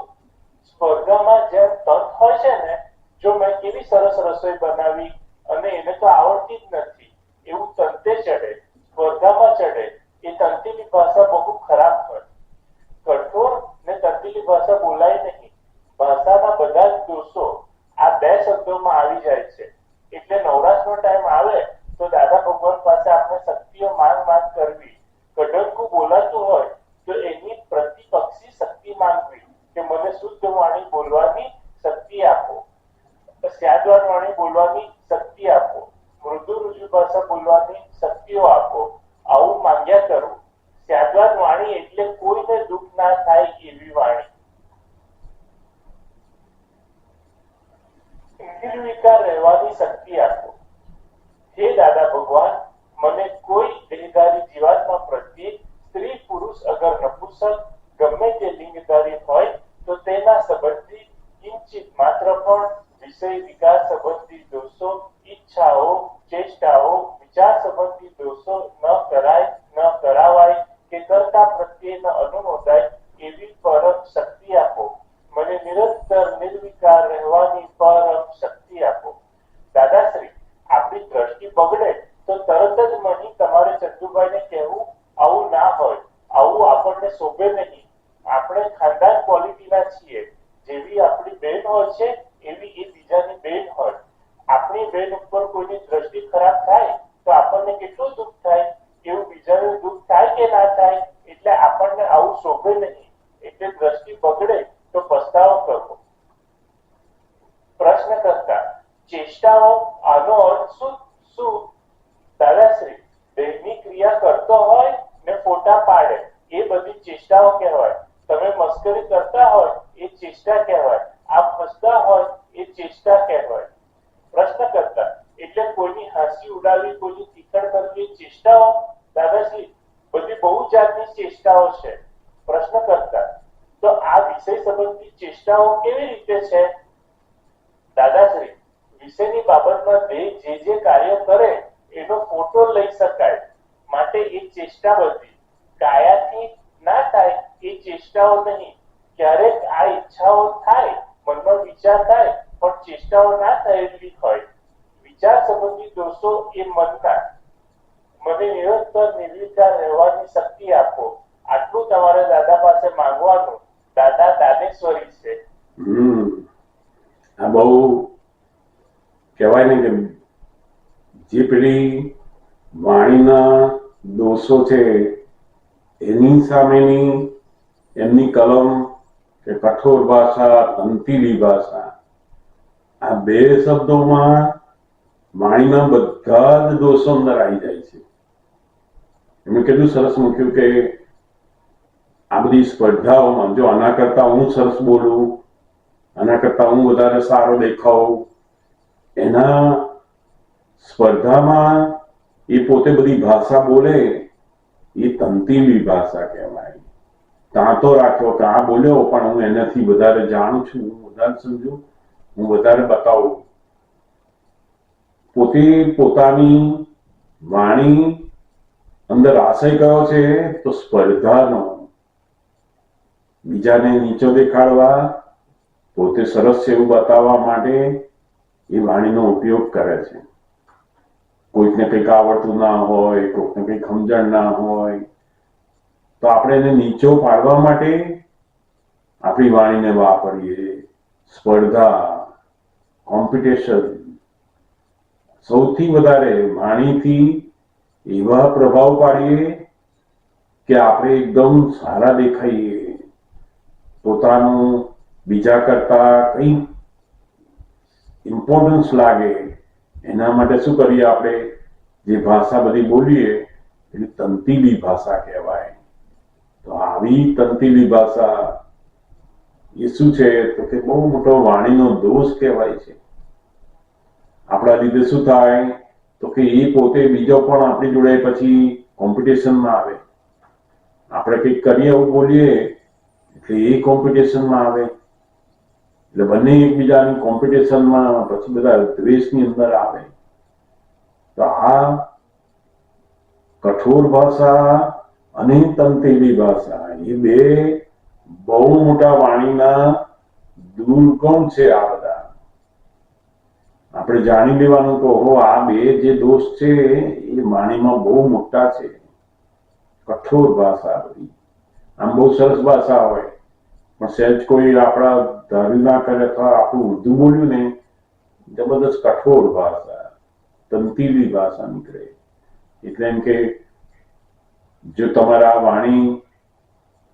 સ્પર્ધામાં જેમ તંત હોય છે ને, જો મેં કેવી સરસ રસોઈ બનાવી અને એને તો આવડતી જ નથી, એવું તંતે ચડે, સ્પર્ધામાં ચડે. એ તંત્રીલી ભાષા બહુ ખરાબ હોય. કઠોર ને તંત્રીલી ભાષા બોલાય નહીં. ભાષાના બધા જ દોષો આ બે શબ્દોમાં આવી જાય છે. એટલે નવરાશનો ટાઈમ આવે તો દાદા ભગવાન પાસે આપણે શક્તિઓ માંગ કરવી. કઢકું બોલાતું હોય તો એની પ્રતિપક્ષી શક્તિ માંગવી કે મને શુદ્ધ વાણી બોલવાની શક્તિ આપો, સ્યાદવાન વાણી બોલવાની શક્તિ આપો, મૃદુ રુજુ ભાષા બોલવાની શક્તિઓ આપો. આવું માંગ્યા કરવું. સ્યાદવાન વાણી એટલે કોઈને દુઃખ ના થાય એવી વાણી. નિર્વિકાર રહેવાની શક્તિ આપો. હે દાદા ભગવાન, મને કોઈ દેહધારી જીવાત્મા પ્રત્યે, સ્ત્રી પુરુષ અગર નપુંસક ગમે તે લિંગધારી હોય તો તેના સંબંધી કિંચિત માત્ર પણ વિષય વિકાર સંબંધી દોષો, ઈચ્છાઓ, ચેષ્ટાઓ, વિચાર સંબંધી દોષો ન કરાય, ન કરાવાય કે કરતા પ્રત્યે ન અનુમોદાય શક્તિ આપો. દાદાશ્રી, આપણી દ્રષ્ટિ બગડે તો તરત જ મહી તમારે ચંદુભાઈને કહેવું, આવું ના હોય, આવું આપણને શોભે નહીં. આપણે ખાનદાન ક્વોલિટીના છીએ. જેવી આપણી બેન હોય છે એવી એ બીજાની બેન હોય. આપણી બેન ઉપર કોઈની દ્રષ્ટિ ખરાબ થાય તો આપણને કેટલું દુઃખ થાય. એવું બીજાને દુઃખ થાય કે ના થાય, એટલે આપણને આવું શોભે નહીં. એટલે દ્રષ્ટિ બગડે તો પસ્તાવો કરવો. પ્રશ્ન કરતા, ચેષ્ટાઓ આનો અર્થ શું? દાદાશ્રી, દેહની ક્રિયા કરતો હોય ને ફોટા પાડે એ બધી ચેષ્ટાઓ કહેવાય. તમે મસ્કરી કરતા હોય એ ચેષ્ટા કહેવાય. આપ હસતા હોય એ ચેષ્ટા કહેવાય. પ્રશ્ન કરતા, એટલે કોઈની હાંસી ઉડાવવી, કોઈની તીખણ કરવી એ ચેષ્ટાઓ? દાદાશ્રી, બધી બહુ જાતની ચેષ્ટાઓ છે. પ્રશ્ન કરતા, તો આ વિષય સંબંધી ચેષ્ટાઓ કેવી રીતે છે? દાદાશ્રી, વિષયની બાબતમાં દેહ જે કાર્ય કરે એનો ફોટો લઈ શકાય, માટે એ ચેષ્ટા બધી. કાયાથી ના થાય એ ચેષ્ટાઓ નહીં. ક્યારેક આ ઈચ્છાઓ થાય, મનમાં વિચાર થાય, પણ ચેષ્ટાઓ ના થયેલી હોય. વિચાર સંબંધી દોષો એ મનના. મને નિરંતર નિર્વિકાર રહેવાની શક્તિ આપો. આટલું તમારે દાદા પાસે માંગવાનું. દાદા દાનેશ્વરી છે. આ બહુ કહેવાય ને કે જે પેલી વાણીના દોષો છે એની સામેની એમની કલમ કે કઠોર ભાષા, તંતીલી ભાષા, આ બે શબ્દોમાં વાણીના બધા જ દોષો અંદર આવી જાય છે. એમણે કેટલું સરસ મૂક્યું કે આ બધી સ્પર્ધાઓમાં જો આના કરતા હું સરસ બોલું, આના કરતા હું વધારે સારો દેખાઉં, એના સ્પર્ધામાં એ પોતે બધી ભાષા બોલે એ તંતીલી ભાષા કહેવાય. તાંતો રાખ્યો કે આ બોલ્યો પણ હું એનાથી વધારે જાણું છું, હું વધારે સમજુ, હું વધારે બતાવું. પોતે પોતાની વાણી અંદર આશય કયો છે તો સ્પર્ધાનો. બીજાને નીચો દેખાડવા, પોતે સરસ છે એવું બતાવવા માટે એ વાણીનો ઉપયોગ કરે છે. કોઈકને કંઈક આવડતું ના હોય, કોઈકને કંઈક સમજણ ના હોય તો આપણે એને નીચો પાડવા માટે આપણી વાણીને વાપરીએ. સ્પર્ધા, કોમ્પિટિશન. સૌથી વધારે વાણીથી એવા પ્રભાવ પાડીએ કે આપણે એકદમ સારા દેખાઈએ, પોતાનું બીજા કરતા કંઈ ઇમ્પોર્ટન્સ લાગે. એના માટે શું કરીએ આપણે? જે ભાષા બધી બોલીએ એની તંતીલી ભાષા કહેવાય. તો આવી તંતીલી ભાષા એ શું છે તો કે બહુ મોટો વાણીનો દોષ કહેવાય છે. આપણા લીધે શું થાય તો કે એ પોતે બીજો પણ આપણી જોડે પછી કોમ્પિટિશનમાં આવે. આપણે કંઈક કરીએ એવું બોલીએ એટલે એ કોમ્પિટિશનમાં આવે, એટલે બંને એકબીજાની કોમ્પિટિશનમાં પછી બધા દ્વેષની અંદર આવે. તો આ કઠોર ભાષા અને તંતેલી ભાષા એ બે બહુ મોટા વાણીના દુર્ગુણ છે. આ બધા આપણે જાણી લેવાનું કે ઓહો આ બે જે દોષ છે એ વાણીમાં બહુ મોટા છે. કઠોર ભાષા બધી આમ બહુ સરસ ભાષા હોય પણ સહેજ કોઈ આપણા ધારી ના કરે અથવા આપણું ઊંધું બોલ્યું ને જબરદસ્ત કઠોર ભાષા, તંતીલી ભાષા નીકળે. એટલે એમ કે જો તમારે આ વાણી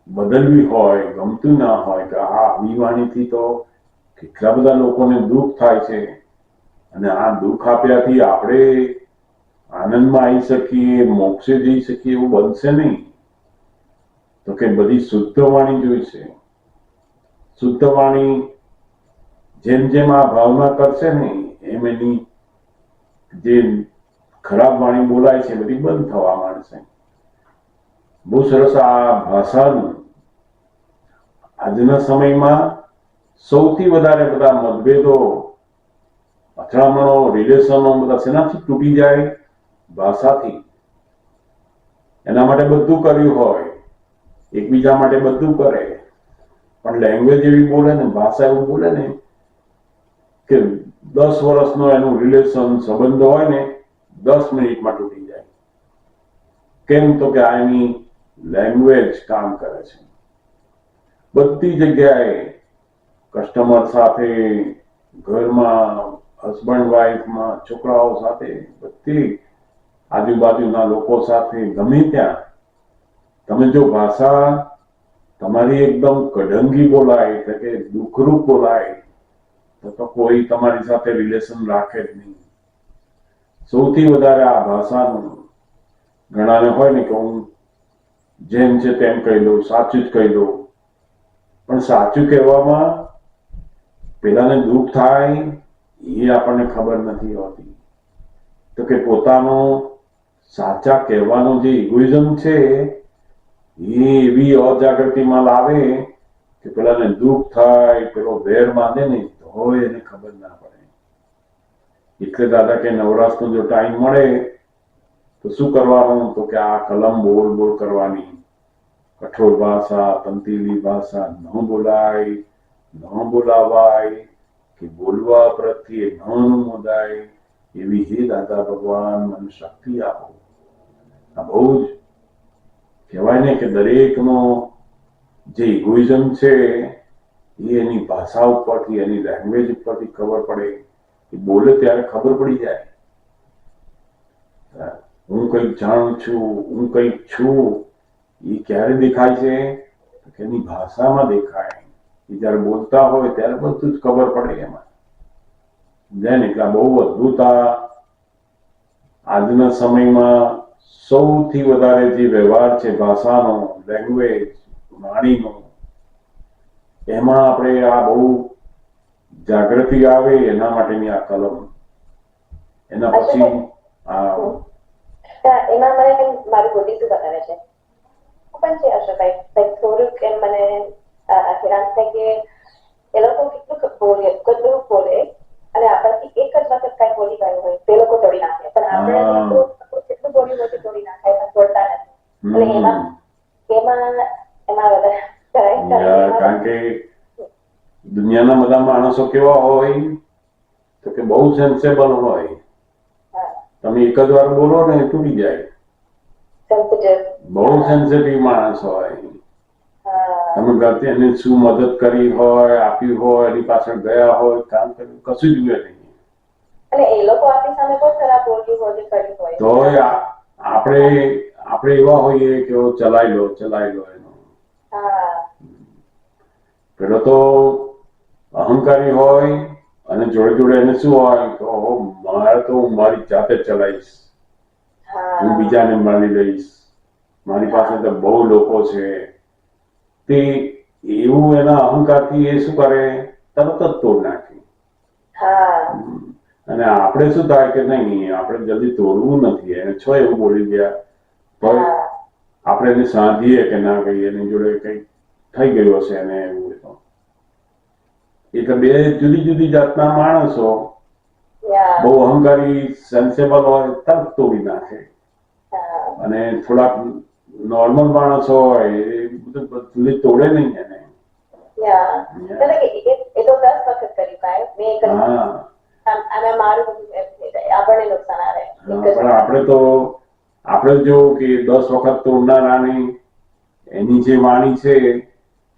બદલવી હોય, ગમતું ના હોય કે આ આવી વાણીથી તો કેટલા બધા લોકોને દુઃખ થાય છે અને આ દુઃખ આપ્યાથી આપણે આનંદમાં આવી શકીએ, મોક્ષે જઈ શકીએ એવું બનશે નહીં. તો કે બધી શુદ્ધ વાણી જોઈશે. શુદ્ધ વાણી જેમ જેમ આ ભાવના કરશે ને એમ એની જે ખરાબ વાણી બોલાય છે બધી બંધ થવા માંડશે. બહુ સરસ આ ભાષાનું આજના સમયમાં સૌથી વધારે બધા મતભેદો, અથડામણો, રિલેશનો બધા શેનાથી તૂટી જાય? ભાષાથી. એના માટે બધું કર્યું હોય, એકબીજા માટે બધું કરે, પણ લેંગ્વેજ એવી બોલે ને, ભાષા એવું બોલે ને કે 10 વર્ષનો એનું રિલેશન સંબંધ હોય ને 10 મિનિટમાં તૂટી જાય. કેમ તો કે આ એની લેંગ્વેજ કામ કરે છે. બધી જગ્યાએ કસ્ટમર સાથે, ઘરમાં, હસબન્ડ વાઈફમાં, છોકરાઓ સાથે, બધી આજુબાજુના લોકો સાથે, ગમે ત્યાં તમે જો ભાષા તમારી એકદમ કઢંગી બોલાય એટલે કે દુઃખરૂપ બોલાય તો કોઈ તમારી સાથે રિલેશન રાખે જ નહીં. સૌથી વધારે આ ભાષાનું ઘણાને હોય ને કે હું જેમ છે તેમ કહી દઉં, સાચું જ કહી દઉં, પણ સાચું કહેવામાં પેલાને દુઃખ થાય એ આપણને ખબર નથી હોતી. તો કે પોતાનો સાચા કહેવાનો જે ઇગોઇઝમ છે એ એવી અજાગૃતિમાં લાવે કે પેલાને દુઃખ થાય, પેલો વેર બાંધે ને તો એને ખબર ના પડે. એટલે દાદા કે નવરાશનો જો ટાઈમ મળે તો શું કરવાનું? તો કે આ કલમ બોલ બોલ કરવાની. કઠોર ભાષા, તંતીલી ભાષા ન બોલાય, ન બોલાવાય, કે બોલવા પ્રત્યે ન અનુમોદાય એવી હે દાદા ભગવાન મને શક્તિ આપો. આ બહુ જ કહેવાય ને કે દરેકનો જે ઇગોઇઝમ છે એ એની ભાષા ઉપરથી, એની લેંગ્વેજ ઉપરથી ખબર પડે. એ બોલે ત્યારે ખબર પડી જાય હું કંઈક જાણું છું, હું કંઈક છું. એ ક્યારે દેખાય છે? કે એની ભાષામાં દેખાય. એ જયારે બોલતા હોય ત્યારે બધું જ ખબર પડે એમાં. જેને એટલે બહુ અદભુત આજના સમયમાં સૌથી વધારે જે વ્યવહાર છે ભાષાનો, લેંગ્વેજ, વાણીનો, એમાં આપણે આ બહુ જાગૃતિ આવે એના માટેની આ કલમ. એના પછી એમાં મને મારું બોલી શું બતાવે છે પણ છે અશોકભાઈ, થોડુંક એમ મને હેરાન થાય કે એ લોકો કેટલું બોલે અને આપણાથી એક જ વખત કઈ બોલી ગયું હોય તે લોકો તોડી નાખે, પણ આપણે કેટલું બોલ્યું હોય તોડી નાખાય પણ તોડતા નથી. એટલે એમાં વધારે કારણ કે દુનિયાના બધા માણસો કેવા હોય તો કે બહુ સેન્સેબલ હોય. તમે એક જ વાર બોલો ને તૂટી જાય. બહુ સેન્સિટિવ માણસ હોય. તમે ગલતી એને શું મદદ કરી હોય, આપી હોય, એની પાછળ ગયા હોય, કામ કર્યું, કશું જ નહીં. અને એ લોકો આપણી સામે બહુ ખરાબ બોલ્યું હોય કર્યું હોય તો આપણે એવા હોઈએ કે ચલાવી લો એનો. પેલો તો અહંકારી હોય અને જોડે જોડે એને શું હોય કે મારે તો હું મારી જાતે ચલાવીશ, હું બીજાને માની લઈશ, મારી પાસે તો બહુ લોકો છે. તે એવું એના અહંકારથી એ શું કરે? તરત જ તોડ નાખે. અને આપણે શું થાય કે નહીં, આપણે જલ્દી તોડવું નથી. એને છો એવું બોલી ગયા તો આપણે એને સાધીએ કે ના કહીએ એની જોડે કંઈક થઈ ગયું હશે એને એવું. એટલે બે જુદી જુદી જાતના માણસો, બહુ અહંકારી સેન્સેબલ હોય તરત તોડી નાખે, અને થોડાક નોર્મલ માણસો હોય એ બધું તોડે નહીં એને. એ તો 10 વખત કરી પાય, આપણને નુકસાન આવે. પણ આપણે જો કે 10 વખત તોડનારાની એની જે વાણી છે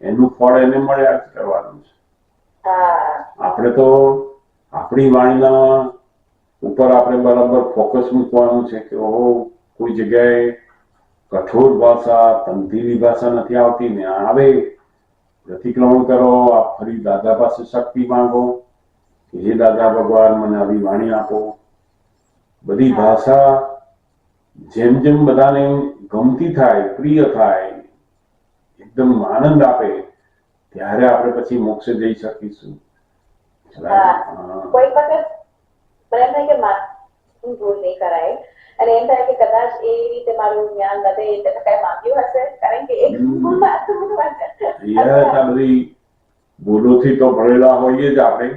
એનું ફળ એને મળ્યા જ કરવાનું છે. આપણે તો આપણી વાણીના ઉપર આપણે બરાબર ફોકસ મૂકવાનું છે કે કોઈ જગ્યાએ કઠોર ભાષા, તંતીલી ભાષા નથી આવતી ને આવે પ્રતિક્રમણ કરો. આ ફરી દાદા પાસે શક્તિ માંગો કે હે દાદા ભગવાન મને આવી વાણી આપો. બધી ભાષા જેમ જેમ બધાને ગમતી થાય, પ્રિય થાય, એકદમ આનંદ આપે ત્યારે આપણે પછી મોક્ષે જઈ શકીશું. કોઈ વખત મને એમ થાય કે મારું ભૂલ નહીં કરાય અને એમ થાય કે કદાચ એ રીતે મારું જ્ઞાન વધે એટલે કઈ માંગ્યું હશે, કારણ કે એક બધી ભૂલોથી તો ભરેલા હોઈએ જ આપણે.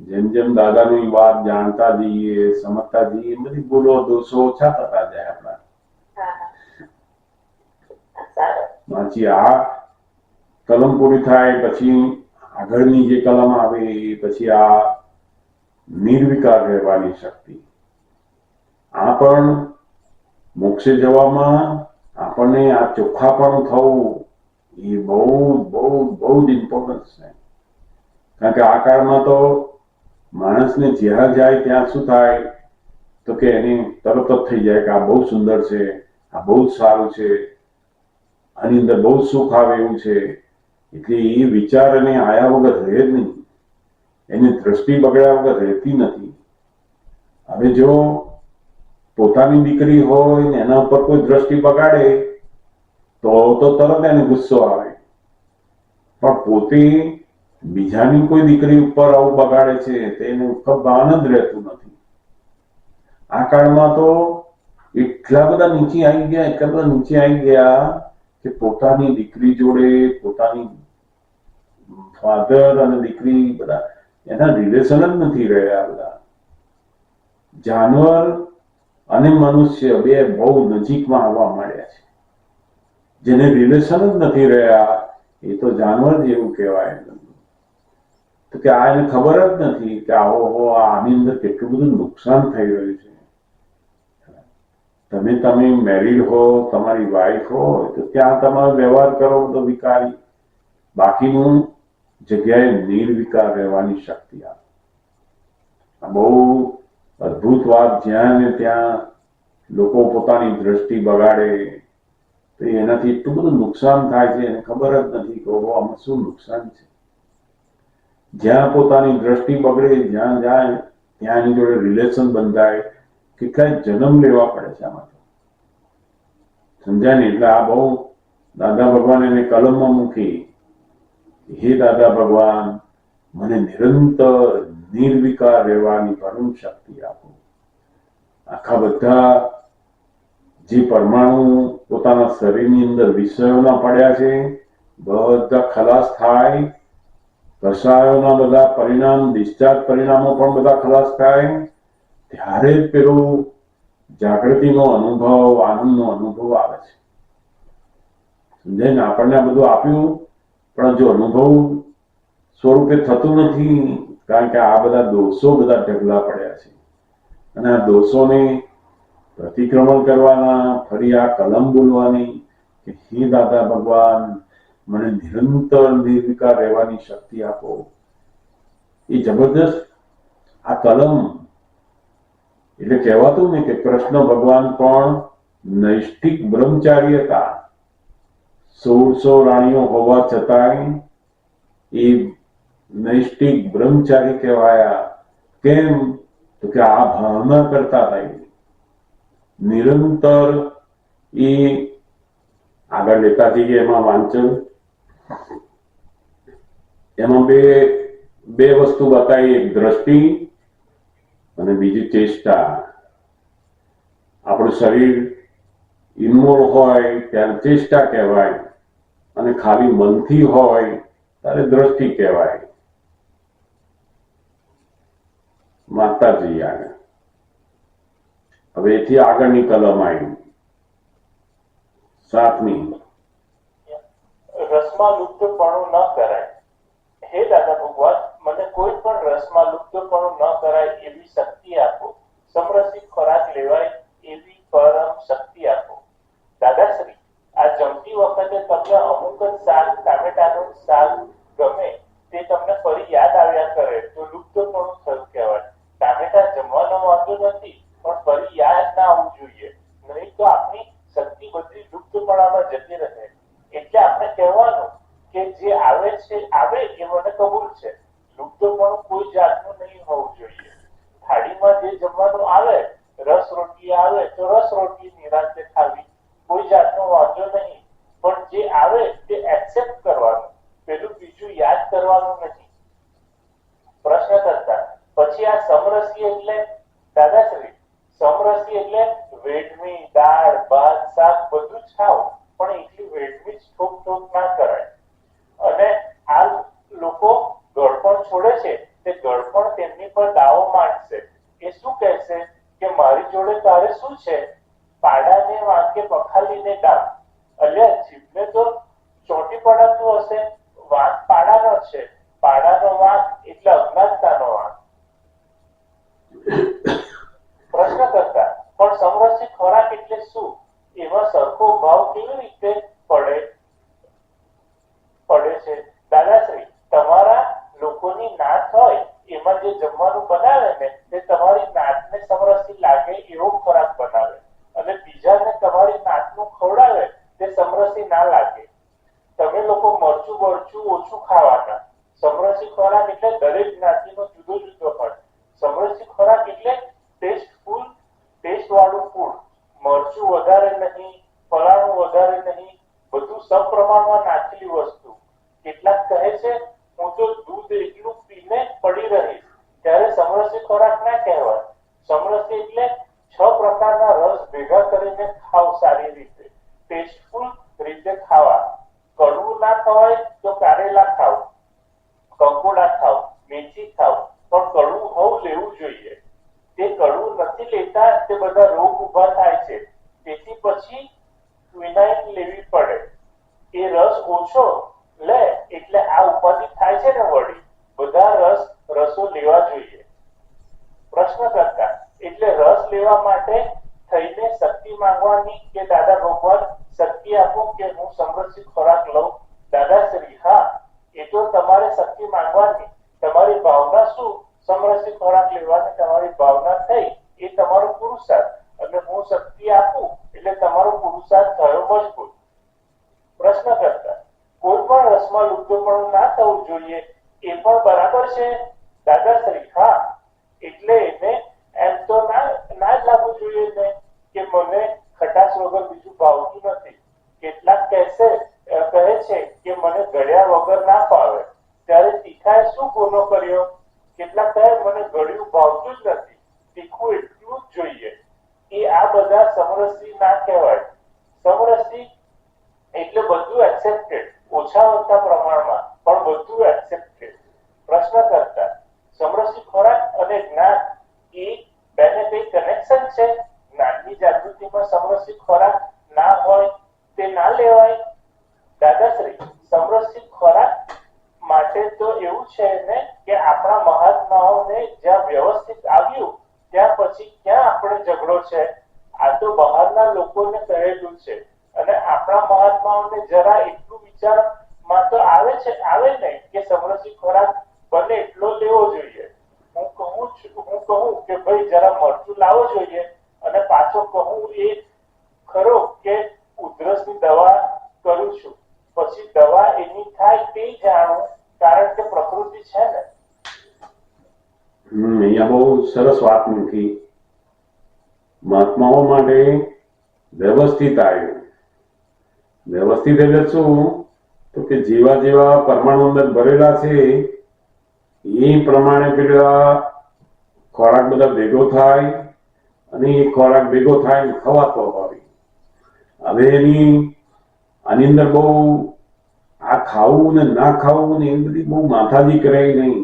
જેમ જેમ દાદાની વાત જાણતા જઈએ, સમજતા જઈએ, બધી ભૂલો, દોષો ઓછા થતા જાય આપણા. પછી આ કલમ પૂરી થાય પછી આગળની જે કલમ આવે પછી આ નિર્વિકાર રહેવાની શક્તિ. આ પણ મોક્ષે જવામાં આપણને આ ચોખ્ખાપણું થવું એ બહુ બહુ બહુ જ ઇમ્પોર્ટન્ટ છે. કારણ કે આ કાળમાં તો માણસને જ્યાં જાય ત્યાં શું થાય તો કે એની તરત જ થઈ જાય કે આ બહુ સુંદર છે, આ બહુ જ સારું છે, આની અંદર બહુ સુખ આવે એવું છે. એટલે એ વિચાર એને આયા વગર રહે જ નહીં, એની દ્રષ્ટિ બગડ્યા વગર રહેતી નથી. હવે જો પોતાની દીકરી હોય ને એના ઉપર કોઈ દ્રષ્ટિ બગાડે તો તરત એને ગુસ્સો આવે, પણ પોતે બીજાની કોઈ દીકરી ઉપર આવું બગાડે છે તો એને ભાન જ રહેતું નથી. આ કાળમાં તો એટલા બધા નીચે આવી ગયા કે પોતાની દીકરી જોડે પોતાની ફાધર અને દીકરી બધા એના રિલેશન જ નથી રહ્યા. બધા જાનવર અને મનુષ્ય બે બહુ નજીકમાં આવવા માંડ્યા છે. જેને રિલેશન જ નથી રહ્યા એ તો જાનવર જેવું કહેવાય. તો કે આ એને ખબર જ નથી કે આની અંદર કેટલું બધું નુકસાન થઈ રહ્યું છે. તમે મેરીડ હો, તમારી વાઈફ હોય તો ત્યાં તમારો વ્યવહાર કરો તો વિકારી, બાકીનું જગ્યાએ નિર્વિકાર રહેવાની શક્તિ આપે. આ બહુ અદ્ભુત વાત. જ્યાં ને ત્યાં લોકો પોતાની દ્રષ્ટિ બગાડે તો એનાથી એટલું બધું નુકસાન થાય છે, એને ખબર જ નથી કે આમાં શું નુકસાન છે. જ્યાં પોતાની દ્રષ્ટિ બગડે, જ્યાં જાય ત્યાં એની જોડે રિલેશન બંધાય, કેટલાય જન્મ લેવા પડે છે આમાં. સમજાય ને? એટલે આ બહુ દાદા ભગવાન એને કલમમાં મૂકી, હે દાદા ભગવાન, મને નિરંતર નિર્વિકાર રહેવાની પરમ શક્તિ આપો. આખા બધા જે પરમાણુ પોતાના શરીરની અંદર વિષયોના પડ્યા છે બધા ખલાસ થાય, રસાયણોના બધા પરિણામ, ડિસ્ચાર્જ પરિણામો પણ બધા ખલાસ થાય, ત્યારે જ પેલું જાગૃતિનો અનુભવ, આનંદનો અનુભવ આવે છે. સમજાય ને? આપણને આ બધું આપ્યું પણ જો અનુભવ સ્વરૂપે થતું નથી, કારણ કે આ બધા દોષો બધા ઢગલા પડ્યા છે અને આ દોષોને પ્રતિક્રમણ કરવાના, ફરી આ કલમ બોલવાની કે હે દાદા ભગવાન, મને નિરંતર નિર્વિકાર રહેવાની શક્તિ આપો. એ જબરદસ્ત આ કલમ એટલે કહેવાતું ને કે કૃષ્ણ ભગવાન પણ નૈષ્ઠિક બ્રહ્મચારી હતા. 1600 રાણીઓ હોવા છતાંય એ નૈષ્ઠિક બ્રહ્મચારી કહેવાયા. કેમ? તો કે આ ભાવના કરતા હતા. નિરંતર એ આગળ લેતા જઈએ એમાં વાંચન, એમાં બે વસ્તુ બતાવી, એક દ્રષ્ટિ અને બીજી ચેષ્ટા. આપણું શરીર ઇન્વોલ્વ હોય ત્યારે ચેષ્ટા કહેવાય અને ખાલી મનથી હોય ત્યારે દ્રષ્ટિ કહેવાય. વાંચતા જઈએ આગળ. હવે એથી આગળની કલમ આવી 7મી. રસમાં લુપ્તપણું ન કરાય. હે દાદા ભગવાન, મને કોઈ પણ રસમાં લુપ્તપણું ન કરાય એવી શક્તિ આપો. સમરસી ખોરાક લેવાય એવી પરમ શક્તિ આપો. દાદાશ્રી, આ જમતી વખતે તમને અમુક જ શાક, ટામેટાનું શાક ગમે તે તમને ફરી યાદ આવ્યા કરે તો લુપ્તપણું થયું કહેવાય. ટામેટા જમવાનો વાંધો નથી, પણ ફરી યાદ ના આવવું જોઈએ, નહીં તો આપણી શક્તિ બધી લુપ્તપણામાં જતી રહે. એટલે આપણે કહેવાનું કે જે આવે છે આવે એ મને કબૂલ છે. લુપ્તપણું કોઈ જાતનું નહીં હોવું જોઈએ. થાળીમાં જે જમવાનું આવે, રસ રોટલી આવે તો રસ રોટલી નિરાંતે ખાવી, કોઈ જાતનો વાંધો નહીં, પણ જે આવે તે એક્સેપ્ટ કરવાનું, પેલું બીજું યાદ કરવાનું નથી. પ્રશ્ન કરતા પછી આ સમરસી એટલે? દાદાશ્રી, સમરસી એટલે વેડમી, દાળ, ભાત, શાક બધું જ ખાવ, પણ એટલી વેડમી જ ઠોક ના કરાય. અને આ લોકો ગળપણ છોડે છે તે ગળપણ તેમની પર દાવો માંડશે. એ શું કહેશે કે મારી જોડે તારે શું છે? પાડાને વાંકે પખાલીને ડામ. અલ્યા, જીભને તો ચોંટી પડાતું હશે. વાંક પાડાનો છે, પાડાનો વાંક એટલે અજ્ઞાનતાનો વાંક. કેવી રીતે પડે છે? દાદાશ્રી, તમારા લોકોની નાત હોય એમાં જે જમવાનું બનાવે ને તે તમારી નાતને સમરસી લાગે એવો ખોરાક બનાવે, અને બીજાને તમારી નાતનું ખવડાવે તે સમરસી ના લાગે. તમે લોકો મરચું બરચું ઓછું ખાવાના. સમરસી ખોરાક એટલે દરેક જ્ઞાતિનો જુદો જુદો હોય. સમરસી ખોરાક એટલે ટેસ્ટફુલ, ટેસ્ટ વાળું ફૂડ. મરચું વધારે નહીં, ફલાણું વધારે નહીં, બધું સપ્રમાણમાં નાખેલી વસ્તુ. કેટલાક કહે છે હું તો દૂધ એકલું પીને પડી રહીશ, ત્યારે સમરસી ખોરાક ના કહેવાય. સમરસી એટલે 6 પ્રકારના રસ ભેગા કરીને ખાવ, સારી રીતે ટેસ્ટફુલ રીતે ખાવા. કડવું ના ખવાય તો કારેલા ખાવ, કંકોડા ખાવ, મેથી ખાવ, પણ કડવું હોવું લેવું જોઈએ. તે કડવું નથી લેતા તે બધા રોગ ઉભા થાય છે, તેથી પછી ક્વિનાઇન લેવી પડે. એ રસ ઓછો લે એટલે આ ઉપાધિ થાય છે ને વળી. બધા રસો લેવા જોઈએ. પ્રશ્ન કરતા એટલે રસ લેવા માટે થઈને શક્તિ માંગવાની કે દાદા ભગવાન શક્તિ આપો કે હું સમૃદ્ધિ ખોરાક લઉં? દાદાશ્રી, હા, એ તો તમારે શક્તિ માંગવાની. તમારી ભાવના શું? સમૃદ્ધિ ખોરાક લેવાની તમારી ભાવના થઈ એ તમારો પુરુષાર્થ, અને હું શક્તિ આપું એટલે તમારો પુરુષાર્થ થયો મજબૂત. પ્રશ્ન કરતા કોઈ પણ રસમાં લુપ્તપણું ના થવું જોઈએ એ પણ બરાબર છે? દાદાશ્રી, હા, એટલે એને એમ તો ના જ લાગવું જોઈએ ને કે મને ખટાશ વગર બીજું ભાવતું નથી. કેટલાક કહે છે કે મને ગળ્યા વગર ના ફાવે, ત્યારે તીખાએ શું ગુનો કર્યો? કેટલાક કહે મને ગળ્યું ભાવતું જ નથી, તીખું એટલું જ જોઈએ. એ આ બધા સમરસી ના કહેવાય. સમરસી એટલે બધું એક્સેપ્ટેડ, ઓછા વધતા પ્રમાણમાં પણ બધું એક્સેપ્ટેડ. પ્રશ્ન કરતા સમરસી ખોરાક અને જ્ઞાન એ બેને કઈ કનેક્શન છે? જ્ઞાનની જાગૃતિમાં સમરસી ખોરાક ના હોય તે ના લેવાય? દાદાશ્રી, સમરસી ખોરાક માટે તો એવું છે ને કે આપણા મહાત્માઓને જ્યાં વ્યવસ્થિત આવ્યું ત્યાં પછી ક્યાં આપણે ઝઘડો છે? આ તો બહારના લોકોને કહેલું છે, અને આપણા મહાત્માઓને જરા એટલું વિચારમાં તો આવે નહીં કે સમરસી ખોરાક બને એટલો લેવો જોઈએ. હું કહું કે ભાઈ જરા મરચું લાવવો જોઈએ, અને પાછો કહું એ ખરો કે ઉધરસની દવા કરું છું, પછી દવા એની થાય તે જાણું, કારણ કે પ્રકૃતિ છે ને. અહીંયા બહુ સરસ વાત મૂકી. મહાત્માઓ માટે વ્યવસ્થિત આવ્યું. વ્યવસ્થિત એટલે શું? તો કે જેવા જેવા પરમાણુ અંદર ભરેલા છે એ પ્રમાણે પેલા ખોરાક બધા ભેગો થાય, અને એ ખોરાક ભેગો થાય ખવાતો હોય. હવે આની અંદર બહુ આ ખાવું ને ના ખાવું ને એ બધી બહુ માથાજી કરાય નહીં.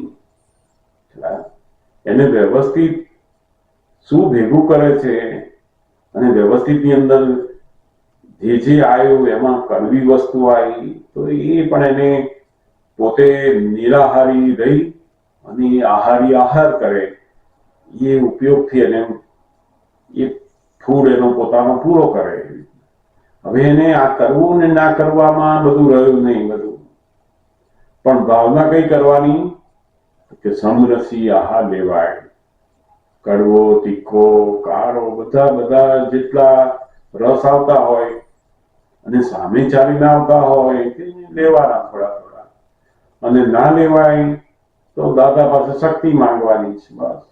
એને વ્યવસ્થિત શું ભેગું કરે છે, અને વ્યવસ્થિત ની અંદર જે આવ્યું એમાં કડવી વસ્તુ આવી તો એ પણ એને પોતે નિરાહારી રહી અને આહારી આહાર કરે. એ ઉપયોગથી એને એ ફૂડ એનો પોતાનો પૂરો કરે. હવે એને આ કરવું ને ના કરવામાં બધું રહ્યું નહીં બધું, પણ ભાવના કઈ કરવાની કે સમરસી આહાર લેવાય. કડવો, તીખો, કાળો, બધા જેટલા રસ આવતા હોય અને સામે ચાલીને આવતા હોય તે લેવાના થોડા થોડા, અને ના લેવાય તો દાદા પાસે શક્તિ માંગવાની છે. બસ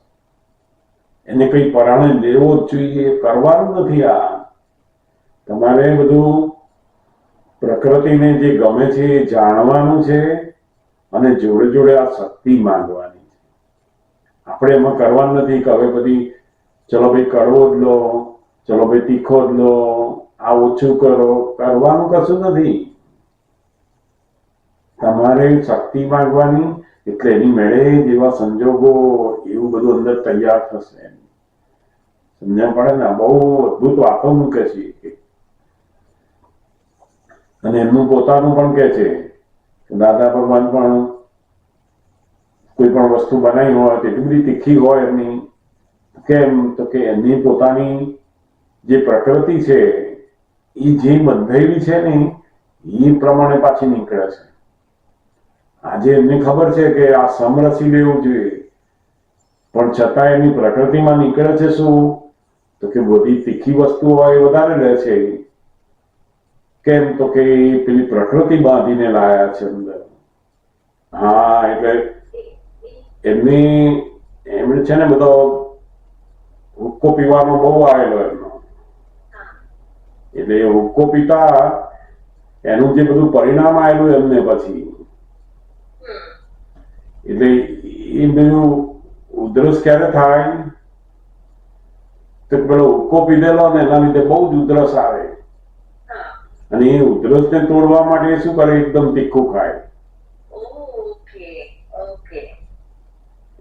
એને કઈ પરાણે લેવો જ જોઈએ, કરવાનું નથી. આ તમારે બધું પ્રકૃતિને જે ગમે છે એ જાણવાનું છે, અને જોડે જોડે આ શક્તિ માંગવાની છે. આપણે એમાં કરવાનું નથી કે હવે બધી ચલો ભાઈ કડવો જ લો, ચલો ભાઈ તીખો જ લો, આ ઓછું કરો. કરવાનું કશું નથી. તમારે શક્તિ માંગવાની, એટલે એની મેળે જેવા સંજોગો એવું બધું અંદર તૈયાર થશે. સમજણ પડે ને? બહુ અદભુત વાતો મૂકે છે. અને એમનું પોતાનું પણ કે છે દાદા ભગવાન પણ કોઈ પણ વસ્તુ બનાવી હોય તેટલી બધી તીખી હોય એમની, કેમ તો કે એમની પોતાની જે પ્રકૃતિ છે એ જે બંધાયેલી છે ને એ પ્રમાણે પાછી નીકળે છે. આજે એમને ખબર છે કે આ સમરસી લેવું જોઈએ, પણ છતાં એની પ્રકૃતિમાં નીકળે છે શું, તો કે બધી તીખી વસ્તુ હોય એ વધારે લે છે. કેમ, તો કે પેલી પ્રકૃતિ બાંધીને લાયા છે અંદર. હા, એટલે એમણે છે ને બધો હુક્કો પીવાનો બહુ આવેલો એમનો. એટલે એ હુક્કો પીતા એનું જે બધું પરિણામ આવેલું એમને પછી, એટલે એ બધું ઉધરસ ક્યારે થાય, તો પેલો હુક્કો પીધેલો ને એના લીધે બહુ જ ઉધરસ આવે. અને એ ઉધરસને તોડવા માટે શું કરે, એકદમ તીખું ખાય.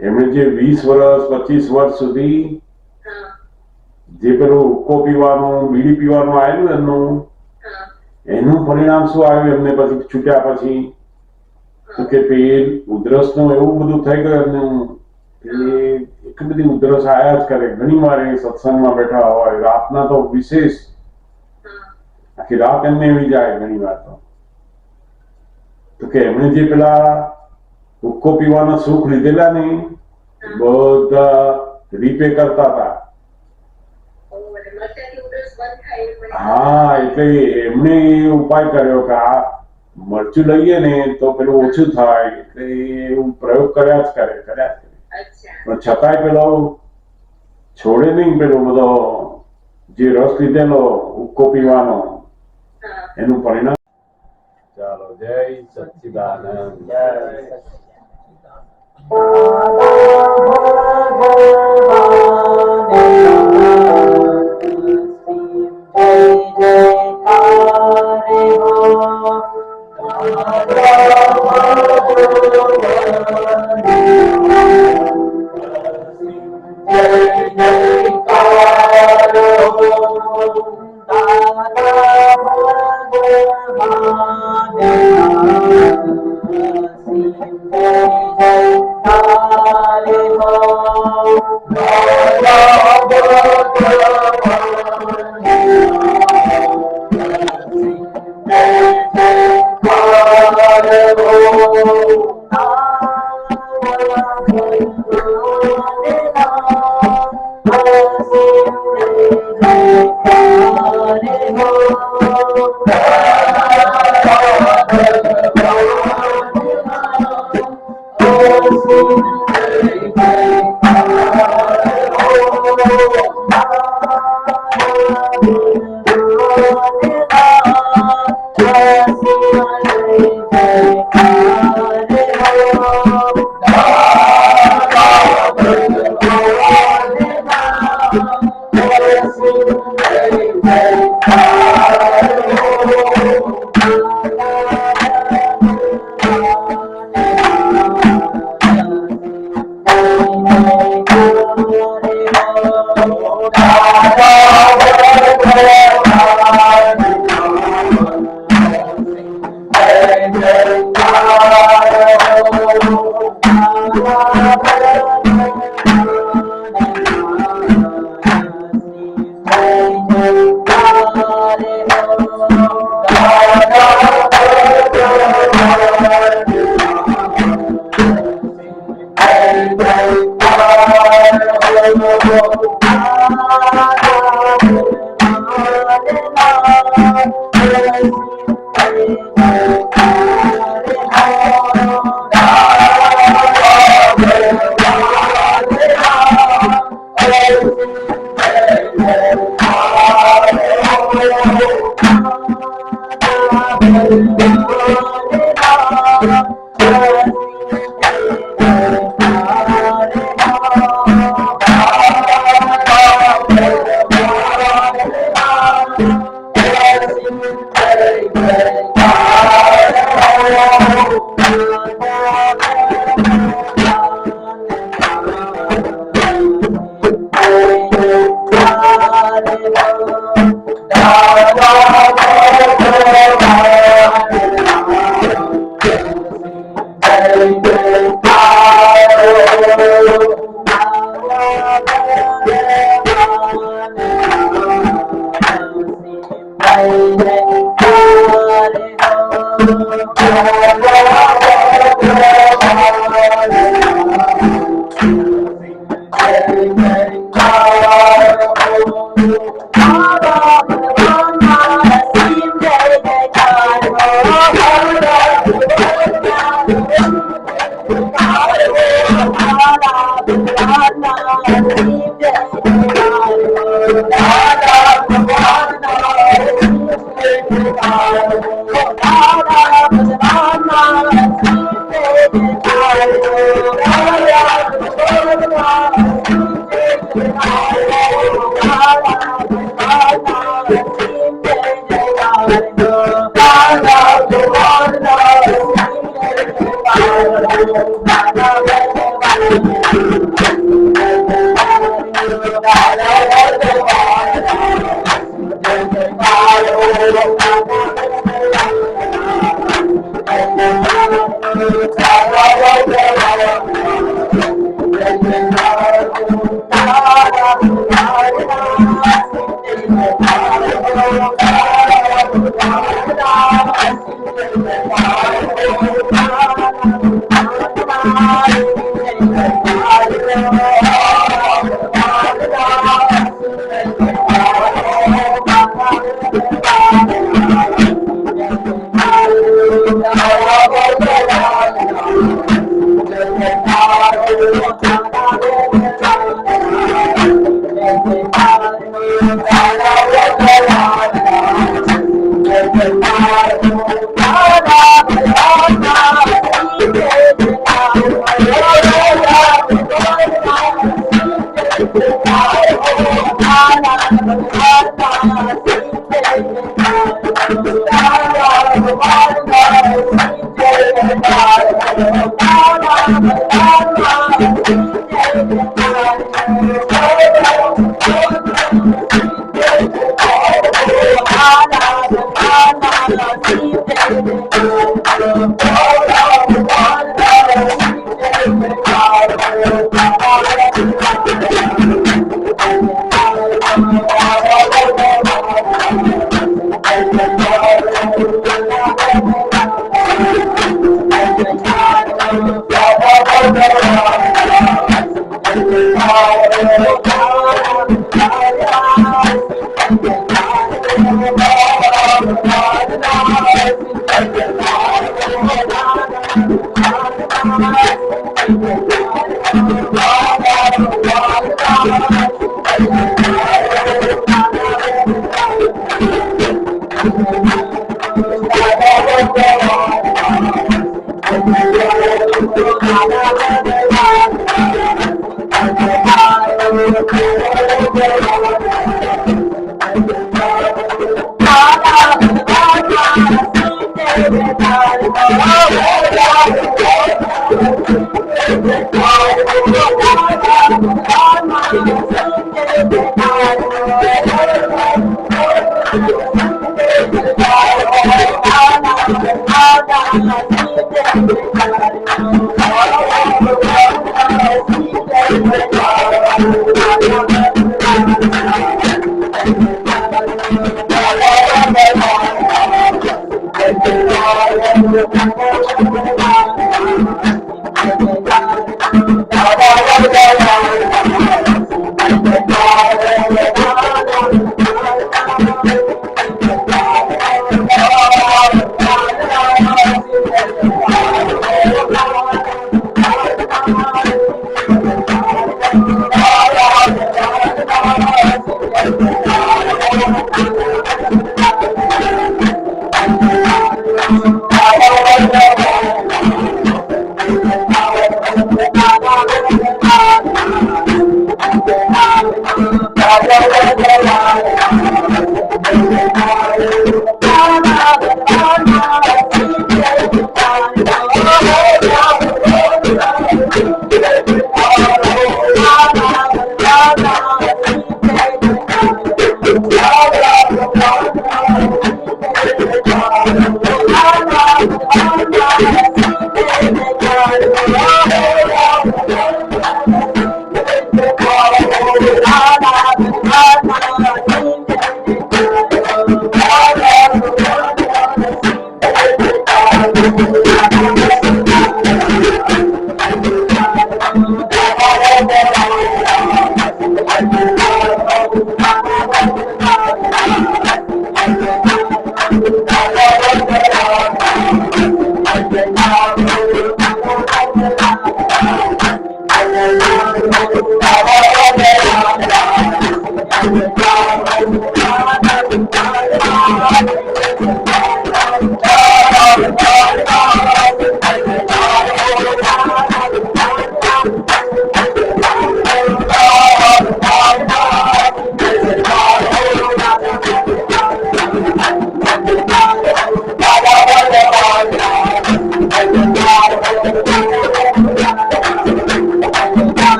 એમણે જે 20 વર્ષ 25 વર્ષ સુધી જે પેલું હુક્કો પીવાનું બીડી પીવાનું આવેલું એમનું, એનું પરિણામ શું આવ્યું એમને પછી છૂટ્યા પછી, તો કે પેલ ઉધરસ નું એવું બધું થઈ ગયું એમનું, એટલી બધી ઉધરસ આયા જ કરે. ઘણી વાર એ સત્સંગમાં બેઠા હોય રાતના તો વિશેષ, આખી રાત એમને એવી જાય ઘણી વાર તો કે એમણે જે પેલા હુક્કો પીવાના સુખ લીધેલા ને બધા રીપે કરતા હતા. હા, એટલે એમણે ઉપાય કર્યો કે આ મરચું લઈએ ને તો પેલું ઓછું થાય, એટલે એવું પ્રયોગ કર્યા જ કરે. પણ છતાંય પેલો છોડે નહીં પેલો બધો જે રસ લીધેલો હુક્કો પીવાનો, એનું પરિણામ. ચાલો, જય સચ્ચિદાનંદ. Thank you.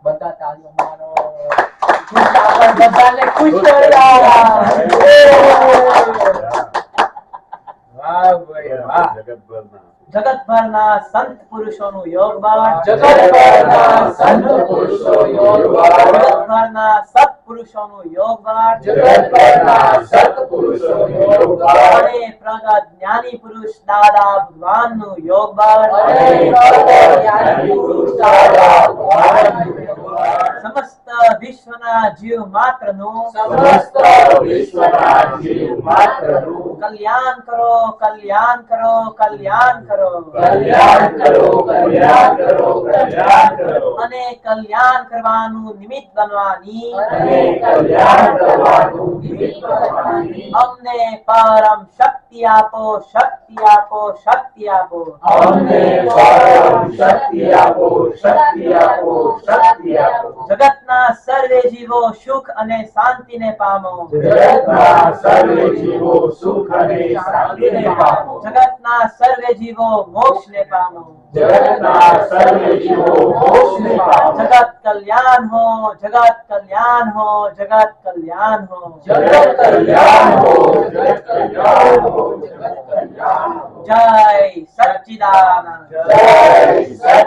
બધા તાળીઓ મારો. બધાને ખુશ કર્યા. વાહ ભાઈ વાહ. જગતભરના સંત પુરુષોનું યોગબાળ, જગતભરના સંત પુરુષો યોગબાળ, જગતભરના સત્પુરુષોનું યોગબાળ, જગતભરના સત્પુરુષો યોગબાળ, અને પ્રગટ જ્ઞાની પુરુષ દાદા ભગવાનનું યોગબાળ, અને પ્રગટ જ્ઞાની પુરુષ દાદા ભગવાનનું યોગબાળ, સમસ્ત વિશ્વના જીવ માત્રનું, સમસ્ત વિશ્વના જીવ માત્રનું કલ્યાણ કરો, કલ્યાણ કરો, કલ્યાણ કરો, કલ્યાણ કરો, કલ્યાણ કરો, કલ્યાણ કરો, અને કલ્યાણ કરવાનું નિમિત્ત બનવાની, અને કલ્યાણ કરવાનું નિમિત્ત બનવાની અમને પરમ શક્તિ આપો, શક્તિ આપો, શક્તિ આપો, અમને પરમ શક્તિ આપો, શક્તિ આપો, શક્તિ આપો. જગતના સર્વે જીવો સુખ અને શાંતિને પામો, જગતના સર્વે જીવો સુખ અને શાંતિને પામો, જગતના સર્વે જીવો મોક્ષને પામો, જગતના સર્વે જીવો મોક્ષને પામો. જગત કલ્યાણ હો, જગત કલ્યાણ હો, જગત કલ્યાણ હો, જગત કલ્યાણ હો, જગત કલ્યાણ હો, જગત કલ્યાણ હો. જય સચ્ચિદાનંદ, જય